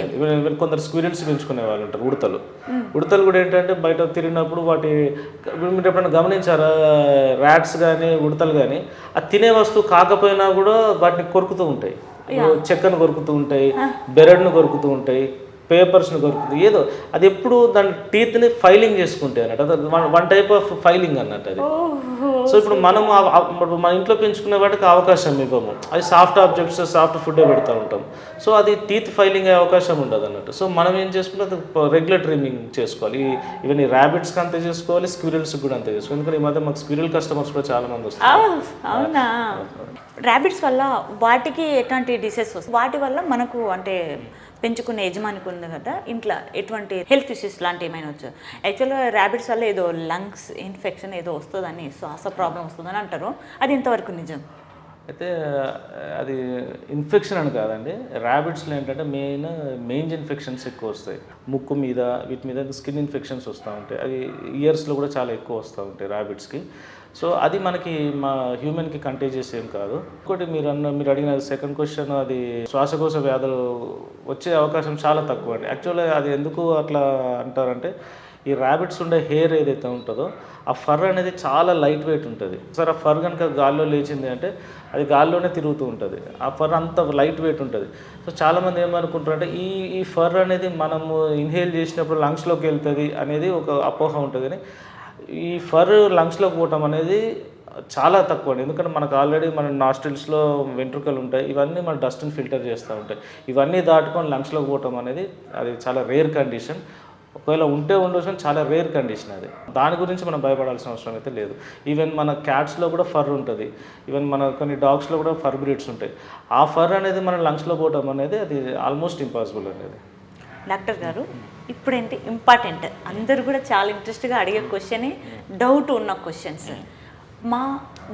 కొందరు స్క్విరిల్స్ పెంచుకునే వాళ్ళు ఉంటారు, ఉడతలు కూడా ఏంటంటే బయట తిరిగినప్పుడు వాటి మీరు ఎప్పుడైనా గమనించారా, ర్యాట్స్ కానీ ఉడతలు కానీ అది తినే వస్తువు కాకపోయినా కూడా వాటిని కొరుకుతూ ఉంటాయి. చెక్కను కొరుకుతూ ఉంటాయి, బెరడును కొరుకుతూ ఉంటాయి. పేపర్స్ని కొరుకుతుంది, ఏదో అది ఎప్పుడు దాని టీత్ని ఫైలింగ్ చేసుకుంటే అన్నట్టు, అది వన్ టైప్ ఆఫ్ ఫైలింగ్ అన్నట్టు అది. సో ఇప్పుడు మనం ఇప్పుడు మన ఇంట్లో పెంచుకునే వాటికి అవకాశం ఇవ్వము, అది సాఫ్ట్ ఆబ్జెక్ట్స్ సాఫ్ట్ ఫుడ్డే పెడతా ఉంటాం. సో అది టీత్ ఫైలింగ్ అయ్యే అవకాశం ఉండదు అన్నట్టు. సో మనం ఏం చేసుకుంటే అది రెగ్యులర్ ట్రిమ్మింగ్ చేసుకోవాలి. ఈవెన్ ఈ ర్యాబిట్స్కి అంతే చేసుకోవాలి, స్క్విరల్స్కి కూడా అంతే చేసుకోవాలి. ఎందుకంటే ఈ మధ్య మాకు స్క్విరల్ కస్టమర్స్ కూడా చాలా మంది వస్తారు. అవునా? ర్యాబిట్స్ వల్ల వాటికి ఎట్లాంటి డిసీజ్ వస్తుంది, వాటి వల్ల మనకు అంటే పెంచుకునే యజమానికి ఉంది కదా ఇంట్లో ఎటువంటి హెల్త్ ఇష్యూస్ లాంటివి ఏమైనా వచ్చు? యాక్చువల్గా ర్యాబిట్స్ వల్ల ఏదో లంగ్స్ ఇన్ఫెక్షన్ ఏదో వస్తుందని, శ్వాస ప్రాబ్లం వస్తుందని అంటారు, అది ఇంతవరకు నిజం? అయితే అది ఇన్ఫెక్షన్ అని కాదండి. ర్యాబిట్స్లో ఏంటంటే మెయిన్ ఇన్ఫెక్షన్స్ ఎక్కువ వస్తాయి, ముక్కు మీద వీటి మీద స్కిన్ ఇన్ఫెక్షన్స్ వస్తూ ఉంటాయి. అది ఇయర్స్లో కూడా చాలా ఎక్కువ వస్తూ ఉంటాయి ర్యాబిట్స్కి. సో అది మనకి మా హ్యూమన్కి కంటేజియస్ ఏం కాదు. ఇంకోటి మీరు అడిగిన సెకండ్ క్వశ్చన్, అది శ్వాసకోశ వ్యాధులు వచ్చే అవకాశం చాలా తక్కువ అండి. యాక్చువల్గా అది ఎందుకు అట్లా అంటారంటే, ఈ ర్యాబిట్స్ ఉండే హెయిర్ ఏదైతే ఉంటుందో ఆ ఫర్ అనేది చాలా లైట్ వెయిట్ ఉంటుంది. సార్ ఆ ఫర్ కనుక గాల్లో లేచింది అంటే అది గాల్లోనే తిరుగుతూ ఉంటుంది, ఆ ఫర్ అంత లైట్ వెయిట్ ఉంటుంది. సో చాలామంది ఏమనుకుంటారంటే ఈ ఫర్ అనేది మనము ఇన్హేల్ చేసినప్పుడు లంగ్స్లోకి వెళ్తుంది అనేది ఒక అపోహ ఉంటుంది. కానీ ఈ ఫర్ లంగ్స్లోకి పోవటం అనేది చాలా తక్కువ అండి. ఎందుకంటే మనకు ఆల్రెడీ మన నాస్ట్రిల్స్లో వెంట్రుకలు ఉంటాయి, ఇవన్నీ మన డస్ట్ని ఫిల్టర్ చేస్తూ ఉంటాయి. ఇవన్నీ దాటుకొని లంగ్స్లోకి పోవటం అనేది అది చాలా రేర్ కండిషన్. ఒకవేళ ఉండొచ్చు, చాలా రేర్ కండిషన్ అది. దాని గురించి మనం భయపడాల్సిన అవసరం అయితే లేదు. ఈవెన్ మన క్యాట్స్లో కూడా ఫర్ ఉంటుంది, ఈవెన్ మన కొన్ని డాగ్స్లో కూడా ఫర్ బ్రీడ్స్ ఉంటాయి. ఆ ఫర్ అనేది మన లంగ్స్లో పోవటం అనేది అది ఆల్మోస్ట్ ఇంపాసిబుల్ అనేది. డాక్టర్ గారు, ఇప్పుడేంటి ఇంపార్టెంట్, అందరూ కూడా చాలా ఇంట్రెస్ట్గా అడిగే క్వశ్చనే, డౌట్ ఉన్న క్వశ్చన్స్. మా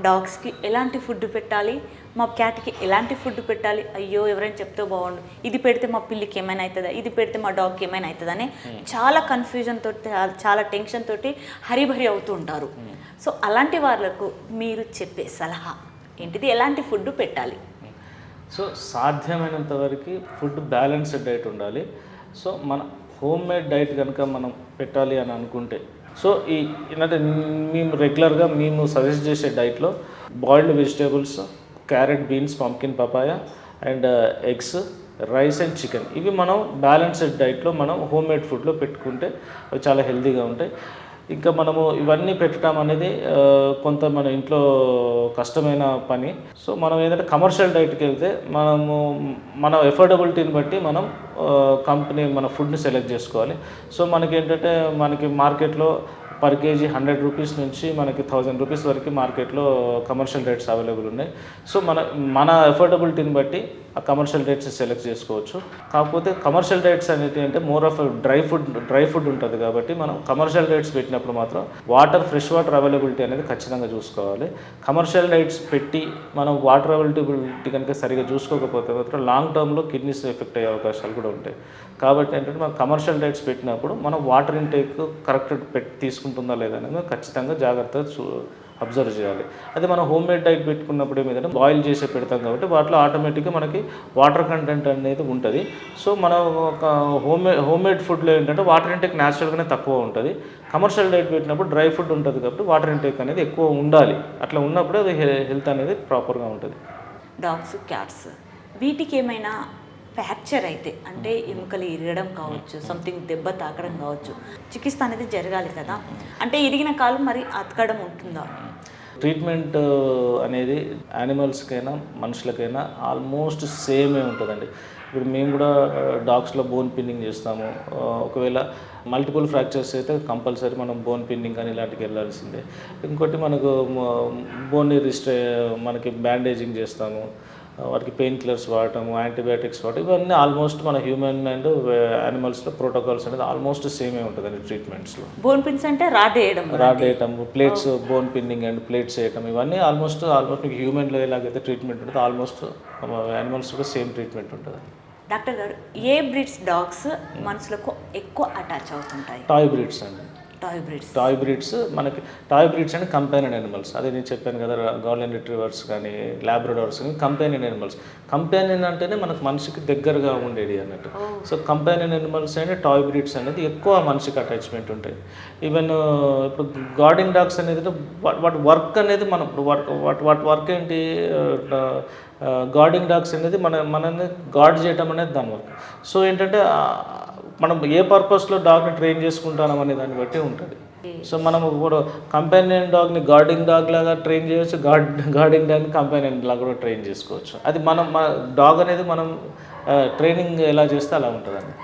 డాగ్స్కి ఎలాంటి ఫుడ్ పెట్టాలి, మా క్యాట్కి ఎలాంటి ఫుడ్ పెట్టాలి, అయ్యో ఎవరైనా చెప్తే బాగుండు, ఇది పెడితే మా పిల్లికి ఏమైనా అవుతుందా, ఇది పెడితే మా డాగ్కి ఏమైనా అవుతుందా అని చాలా కన్ఫ్యూజన్ తోటి, చాలా టెన్షన్ తోటి హరిభరి అవుతూ ఉంటారు. సో అలాంటి వాళ్ళకు మీరు చెప్పే సలహా ఏంటిది, ఎలాంటి ఫుడ్ పెట్టాలి? సో సాధ్యమైనంత వరకు ఫుడ్ బ్యాలెన్స్డ్ డైట్ ఉండాలి. సో మన హోమ్ మేడ్ డైట్ కనుక మనం పెట్టాలి అని అనుకుంటే, సో ఏంటంటే మేము రెగ్యులర్గా మేము సజెస్ట్ చేసే డైట్లో boiled vegetables, carrot, beans, pumpkin, papaya and eggs, rice and chicken, ఇవి మనం బ్యాలెన్స్డ్ డైట్లో మనం హోమ్ మేడ్ ఫుడ్లో పెట్టుకుంటే అవి చాలా హెల్తీగా ఉంటాయి. ఇంకా మనము ఇవన్నీ పెట్టడం అనేది కొంత మన ఇంట్లో కష్టమైన పని. సో మనం ఏంటంటే కమర్షియల్ డైట్కి వెళ్తే మన ఎఫోర్డబిలిటీని బట్టి మనం కంపెనీ మన ఫుడ్ని సెలెక్ట్ చేసుకోవాలి. సో మనకి ఏంటంటే మనకి మార్కెట్లో పర్ కేజీ 100 రూపీస్ నుంచి మనకి 1000 రూపీస్ వరకు మార్కెట్లో కమర్షియల్ రేట్స్ అవైలబుల్ ఉన్నాయి. సో మన ఎఫోర్డబిలిటీని బట్టి ఆ కమర్షియల్ రేట్స్ సెలెక్ట్ చేసుకోవచ్చు. కాకపోతే కమర్షియల్ రేట్స్ అనేది అంటే మోర్ ఆఫ్ డ్రై ఫుడ్ ఉంటుంది కాబట్టి మనం కమర్షియల్ రేట్స్ పెట్టినప్పుడు మాత్రం ఫ్రెష్ వాటర్ అవైలబిలిటీ అనేది ఖచ్చితంగా చూసుకోవాలి. కమర్షియల్ రేట్స్ పెట్టి మనం వాటర్ అవైలబిలిటీ కనుక సరిగా చూసుకోకపోతే మాత్రం లాంగ్ టర్మ్లో కిడ్నీస్ ఎఫెక్ట్ అయ్యే అవకాశాలు కూడా ఉంటాయి. కాబట్టి ఏంటంటే మనం కమర్షియల్ రేట్స్ పెట్టినప్పుడు మనం వాటర్ ఇంటేక్ కరెక్ట్ తీసుకుంటుందా లేదా అనేది ఖచ్చితంగా జాగ్రత్తగా అబ్జర్వ్ చేయాలి. అదే మనం హోమ్ మేడ్ డైట్ పెట్టుకున్నప్పుడు ఏమైందంటే బాయిల్ చేసి పెడతాం కాబట్టి వాటిలో ఆటోమేటిక్గా మనకి వాటర్ కంటెంట్ అనేది ఉంటుంది. సో మనం ఒక హోమ్ మేడ్ ఫుడ్లో ఏంటంటే వాటర్ ఇంటేక్ న్యాచురల్గానే తక్కువ ఉంటుంది. కమర్షియల్ డైట్ పెట్టినప్పుడు డ్రై ఫుడ్ ఉంటుంది కాబట్టి వాటర్ ఇంటేక్ అనేది ఎక్కువ ఉండాలి. అట్లా ఉన్నప్పుడు అది హెల్త్ అనేది ప్రాపర్గా ఉంటుంది. డాగ్స్, క్యాట్స్ వీటికి ఏమైనా ఫ్రాక్చర్ అయితే అంటే ఎముకలు ఇరగడం కావచ్చు, సంథింగ్ దెబ్బ తాకడం కావచ్చు, చికిత్స అనేది జరగాలి కదా, అంటే ఇరిగిన కాలు మరి అతకడం ఉంటుందా? ట్రీట్మెంట్ అనేది యానిమల్స్కైనా మనుషులకైనా ఆల్మోస్ట్ సేమే ఉంటుందండి. ఇప్పుడు మేము కూడా డాగ్స్లో బోన్ పిన్నింగ్ చేస్తాము. ఒకవేళ మల్టిపుల్ ఫ్రాక్చర్స్ అయితే కంపల్సరీ మనం బోన్ పిన్నింగ్ కానీ ఇలాంటికి వెళ్ళాల్సిందే. ఇంకోటి మనకు బోన్ మనకి బ్యాండేజింగ్ చేస్తాము, వాటికి పెయిన్ కిల్లర్స్ వాడటము, యాంటీబయాటిక్స్ వాడటం, ఇవన్నీ ఆల్మోస్ట్ మన హ్యూమన్ అండ్ యానిమల్స్లో ప్రోటోకాల్స్ అనేది ఆల్మోస్ట్ సేమే ఉంటుందండి ట్రీట్మెంట్స్లో. బోన్ పిన్స్ అంటే రాడ్ వేయటం, plates, bone pinning and plates వేయటం, ఇవన్నీ ఆల్మోస్ట్ మీకు హ్యూమన్లో ఎలాగైతే ట్రీట్మెంట్ ఉంటుందో ఆల్మోస్ట్ యానిమల్స్ కూడా సేమ్ ట్రీట్మెంట్ ఉంటుంది. డాక్టర్ గారు, ఏ బ్రీడ్స్ డాగ్స్ మనుషులకు ఎక్కువ అటాచ్ అవుతుంటాయి? టాయ్ బ్రీడ్స్ అండి. టాయ్ బ్రీడ్స్ అంటే కంపానియన్ యానిమల్స్. అదే నేను చెప్పాను కదా, గోల్డెన్ రిట్రీవర్స్ కానీ లాబ్రడార్స్ కానీ కంపానియన్ యానిమల్స్. కంపానియన్ అంటేనే మనకు మనిషికి దగ్గరగా ఉండేది అన్నట్టు. సో కంపానియన్ యానిమల్స్ అంటే టాయ్ బ్రీడ్స్ అనేది ఎక్కువ మనిషికి అటాచ్మెంట్ ఉంటాయి. ఈవెన్ ఇప్పుడు గార్డింగ్ డాగ్స్ అనేది వాటి వర్క్ అనేది మనం వాటి వర్క్ ఏంటి, గార్డింగ్ డాగ్స్ అనేది మనల్ని గార్డ్ చేయటం అనేది దాని వర్క్. సో ఏంటంటే మనం ఏ పర్పస్లో డాగ్ని ట్రైన్ చేసుకుంటాం అనే దాన్ని బట్టి ఉంటుంది. సో మనం ఇప్పుడు కంపానియన్ డాగ్ని గార్డింగ్ డాగ్ లాగా ట్రైన్ చేయవచ్చు, గార్డింగ్ డాగ్ని కంపానియన్ లాగా కూడా ట్రైన్ చేసుకోవచ్చు. అది మన డాగ్ అనేది మనం ట్రైనింగ్ ఎలా చేస్తే అలా ఉంటుందండి.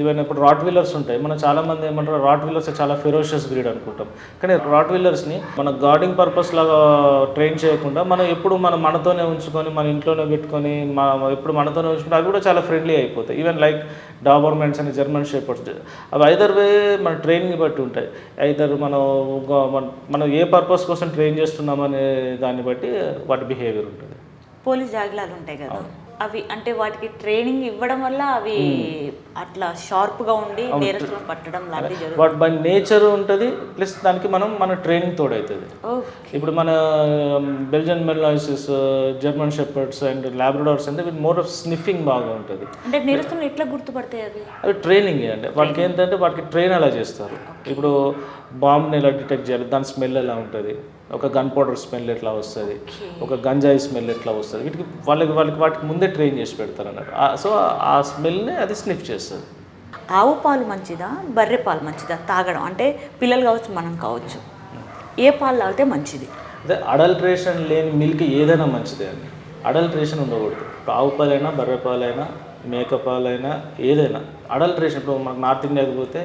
ఈవెన్ ఇప్పుడు రాట్ వీలర్స్ ఉంటాయి, మనం చాలామంది ఏమంటారు రాట్ వీలర్స్ చాలా ఫెరోషియస్ బ్రీడ్ అనుకుంటాం. కానీ రాట్ వీలర్స్ని మన గార్డింగ్ పర్పస్ లాగా ట్రైన్ చేయకుండా మనం ఎప్పుడు మనతోనే ఉంచుకొని మన ఇంట్లోనే పెట్టుకొని ఎప్పుడు మనతోనే ఉంచుకుంటే అవి కూడా చాలా ఫ్రెండ్లీ అయిపోతాయి. ఈవెన్ లైక్ డాబర్మెంట్స్ అని జర్మన్ షెపర్డ్స్, అవి ఐదర్ వే మన ట్రైనింగ్ బట్టి ఉంటాయి. ఐదర్ మనం ఏ పర్పస్ కోసం ట్రైన్ చేస్తున్నామనే దాన్ని బట్టి వాటి బిహేవియర్ ఉంటుంది. పోలీస్ జాగ్లాలు ఉంటాయి కదా, అవి అంటే వాటికి ట్రైనింగ్ ఇవ్వడం వల్ల అవి అట్లా షార్ప్గా ఉండి నేరస్తులను పట్టడం లాంటివి జరుగుతుంది. వాటి బై నేచర్ ఉంటుంది, ప్లస్ దానికి మన ట్రైనింగ్ తోడవుతుంది. ఇప్పుడు మన బెల్జియన్ మెల్నాయిసెస్, జర్మన్ షెపర్డ్స్ అండ్ లాబ్రడార్స్ అంటే మోర్ ఆఫ్ స్నిఫింగ్ బాగా ఉంటుంది. అంటే నేరస్తులను ఎట్లా గుర్తుపడతాయి అవి ట్రైనింగ్ అంటే వాటికి ఏంటంటే వాటికి ట్రైన్ అలా చేస్తారు. ఇప్పుడు బాంబ్ని ఎలా డిటెక్ట్ చేయాలి, దాని స్మెల్ ఎలా ఉంటుంది, ఒక గన్ పౌడర్ స్మెల్ ఎట్లా వస్తుంది, ఒక గంజాయి స్మెల్ ఎట్లా వస్తుంది, వీటికి వాటికి ముందే ట్రైన్ చేసి పెడతారు అన్నట్టు. సో ఆ స్మెల్ని అది స్నిఫ్ చేస్తుంది. ఆవు పాలు మంచిదా, బర్రె పాలు మంచిదా తాగడం? అంటే పిల్లలు కావచ్చు, మనం కావచ్చు, ఏ పాలు తాగితే మంచిది? అదే అడల్ట్రేషన్ లేని మిల్క్ ఏదైనా మంచిదే అండి. అడల్ట్రేషన్ ఉండకూడదు. ఆవు పాలైనా, బర్రె పాలైనా, మేక పాలైనా, ఏదైనా అడల్ట్రేషన్. ఇప్పుడు మనకు నార్త్ ఇండియాకి పోతే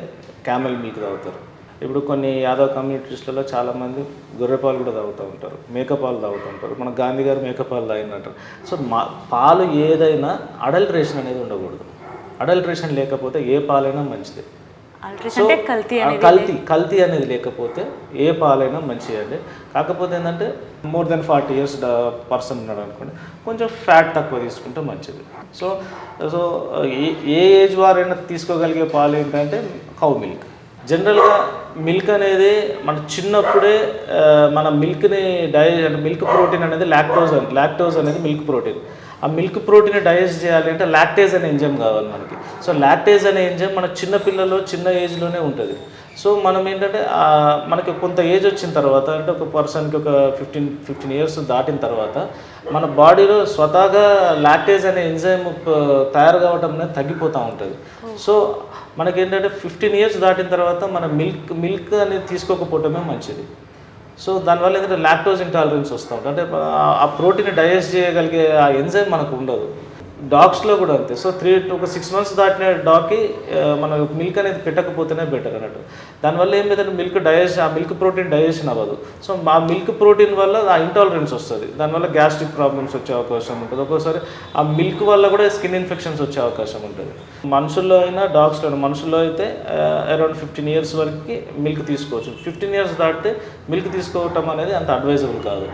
క్యామెల్ మిల్క్ తాగుతారు. ఇప్పుడు కొన్ని యాదవ్ కమ్యూనిటీస్లలో చాలామంది గొర్రెపాలు కూడా తాగుతూ ఉంటారు, మేకపాలు తాగుతూ ఉంటారు. మన గాంధీ గారు మేకపాలు తాగినట్టు. సో పాలు ఏదైనా అడల్ట్రేషన్ అనేది ఉండకూడదు. అడల్ట్రేషన్ లేకపోతే ఏ పాలైనా మంచిదే. సో కల్తీ అనేది లేకపోతే ఏ పాలైనా మంచిదండి. కాకపోతే ఏంటంటే మోర్ దెన్ 40 years పర్సన్ ఉన్నాడు అనుకోండి, కొంచెం ఫ్యాట్ తక్కువ తీసుకుంటే మంచిది. సో సో ఏ ఏజ్ వారైనా తీసుకోగలిగే పాలు ఏంటంటే కౌ మిల్క్. జనరల్గా మిల్క్ అనేది మన చిన్నప్పుడే మన మిల్క్ని మిల్క్ ప్రోటీన్ అనేది లాక్టోజ్ అనేది మిల్క్ ప్రోటీన్. ఆ మిల్క్ ప్రోటీన్ డైజెస్ట్ చేయాలి అంటే లాక్టేజ్ అనే ఎంజైమ్ కావాలి మనకి. సో లాక్టేజ్ అనే ఎంజైమ్ మన చిన్న పిల్లల్లో చిన్న ఏజ్లోనే ఉంటుంది. సో మనం ఏంటంటే మనకి కొంత ఏజ్ వచ్చిన తర్వాత, అంటే ఒక పర్సన్కి ఒక 15 years దాటిన తర్వాత మన బాడీలో స్వతహాగా లాక్టేజ్ అనే ఎంజైమ్ తయారు కావడం అనేది తగ్గిపోతూ ఉంటుంది. సో మనకేంటంటే 15 years దాటిన తర్వాత మన మిల్క్ అనేది తీసుకోకపోవటమే మంచిది. సో దానివల్ల ఏంటంటే లాక్టోజ్ ఇంటాలరెన్స్ వస్తూ ఉంటుంది. అంటే ఆ ప్రోటీన్ డైజెస్ట్ చేయగలిగే ఆ ఎంజైమ్ మనకు ఉండదు. డాగ్స్లో కూడా అంతే. సో ఒక 6 months దాటిన డాగ్కి మనం మిల్క్ అనేది పెట్టకపోతేనే బెటర్ అన్నట్టు. దానివల్ల ఏం లేదంటే ఆ మిల్క్ ప్రోటీన్ డైజెషన్ అవ్వదు. సో ఆ మిల్క్ ప్రోటీన్ వల్ల ఆ ఇంటాలరెన్స్ వస్తుంది. దానివల్ల గ్యాస్ట్రిక్ ప్రాబ్లమ్స్ వచ్చే అవకాశం ఉంటుంది. ఒక్కోసారి ఆ మిల్క్ వల్ల కూడా స్కిన్ ఇన్ఫెక్షన్స్ వచ్చే అవకాశం ఉంటుంది. మనుషుల్లో అయినా డాగ్స్లో అయినా, మనుషుల్లో అయితే అరౌండ్ 15 years వరకు మిల్క్ తీసుకోవచ్చు. 15 years దాటితే మిల్క్ తీసుకోవటం అనేది అంత అడ్వైజబుల్ కాదు.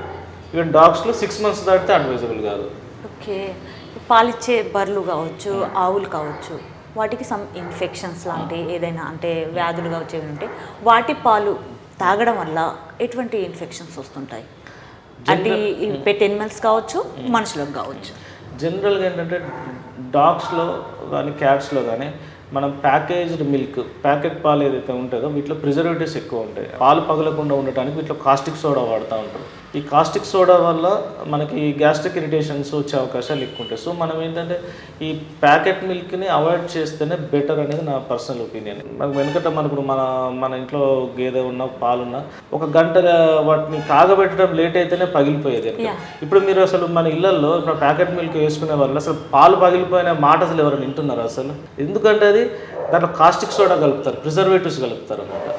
ఈవెన్ డాగ్స్లో 6 months దాటితే అడ్వైజబుల్ కాదు. ఓకే. పాలిచ్చే బర్రెలు కావచ్చు, ఆవులు కావచ్చు, వాటికి సమ్ ఇన్ఫెక్షన్స్ లాంటి ఏదైనా అంటే వ్యాధులు వచ్చేవి ఉంటే వాటి పాలు తాగడం వల్ల ఎటువంటి ఇన్ఫెక్షన్స్ వస్తుంటాయి? అంటే పెట్ ఎనిమల్స్ కావచ్చు, మనుషులకు కావచ్చు. జనరల్గా ఏంటంటే డాగ్స్లో కానీ క్యాట్స్లో కానీ మనం ప్యాకెట్ పాలు ఏదైతే ఉంటుందో వీటిలో ప్రిజర్వేటివ్స్ ఎక్కువ ఉంటాయి. పాలు పగలకుండా ఉండటానికి వీటిలో కాస్టిక్ సోడా వాడుతూ ఉంటారు. ఈ కాస్టిక్ సోడా వల్ల మనకి గ్యాస్ట్రిక్ ఇరిటేషన్స్ వచ్చే అవకాశాలు ఎక్కువ ఉంటాయి. సో మనం ఏంటంటే ఈ ప్యాకెట్ మిల్క్ని అవాయిడ్ చేస్తేనే బెటర్ అనేది నా పర్సనల్ ఒపీనియన్. వెనకట మనకు మన ఇంట్లో గేదె ఉన్న పాలున్నా 1 గంట వాటిని కాగబెట్టడం లేట్ అయితేనే పగిలిపోయేది. ఇప్పుడు మీరు అసలు మన ఇళ్లలో ఇప్పుడు ప్యాకెట్ మిల్క్ వేసుకునే వాళ్ళు అసలు పాలు పగిలిపోయిన మాట అసలు ఎవరైనా వింటున్నారు అసలు? ఎందుకంటే అది దాంట్లో కాస్టిక్ సోడా కలుపుతారు, ప్రిజర్వేటివ్స్ కలుపుతారు అనమాట.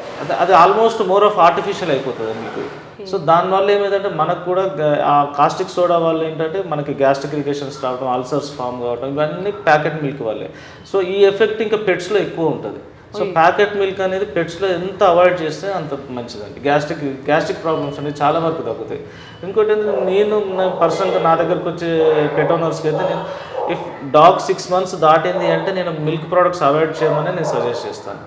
అది ఆల్మోస్ట్ మోర్ ఆఫ్ ఆర్టిఫిషియల్ అయిపోతుంది మీకు. సో దానివల్ల ఏమైందంటే మనకు కూడా ఆ కాస్టిక్ సోడా వల్ల ఏంటంటే మనకి గ్యాస్ట్రిక్ ఇరిటేషన్స్ రావడం, అల్సర్స్ ఫామ్ కావడం, ఇవన్నీ ప్యాకెట్ మిల్క్ వల్లే. సో ఈ ఎఫెక్ట్ ఇంకా పెట్స్లో ఎక్కువ ఉంటుంది. సో ప్యాకెట్ మిల్క్ అనేది పెట్స్లో ఎంత అవాయిడ్ చేస్తే అంత మంచిదండి. గ్యాస్ట్రిక్ ప్రాబ్లమ్స్ అనేవి చాలా వరకు తగ్గుతాయి. ఇంకోటి ఏంటంటే నేను పర్సనల్గా నా దగ్గరకు వచ్చే పెట్ ఓనర్స్కి అయితే నేను ఇఫ్ డాగ్ 6 months దాటింది అంటే నేను మిల్క్ ప్రోడక్ట్స్ అవాయిడ్ చేయమని నేను సజెస్ట్ చేస్తాను.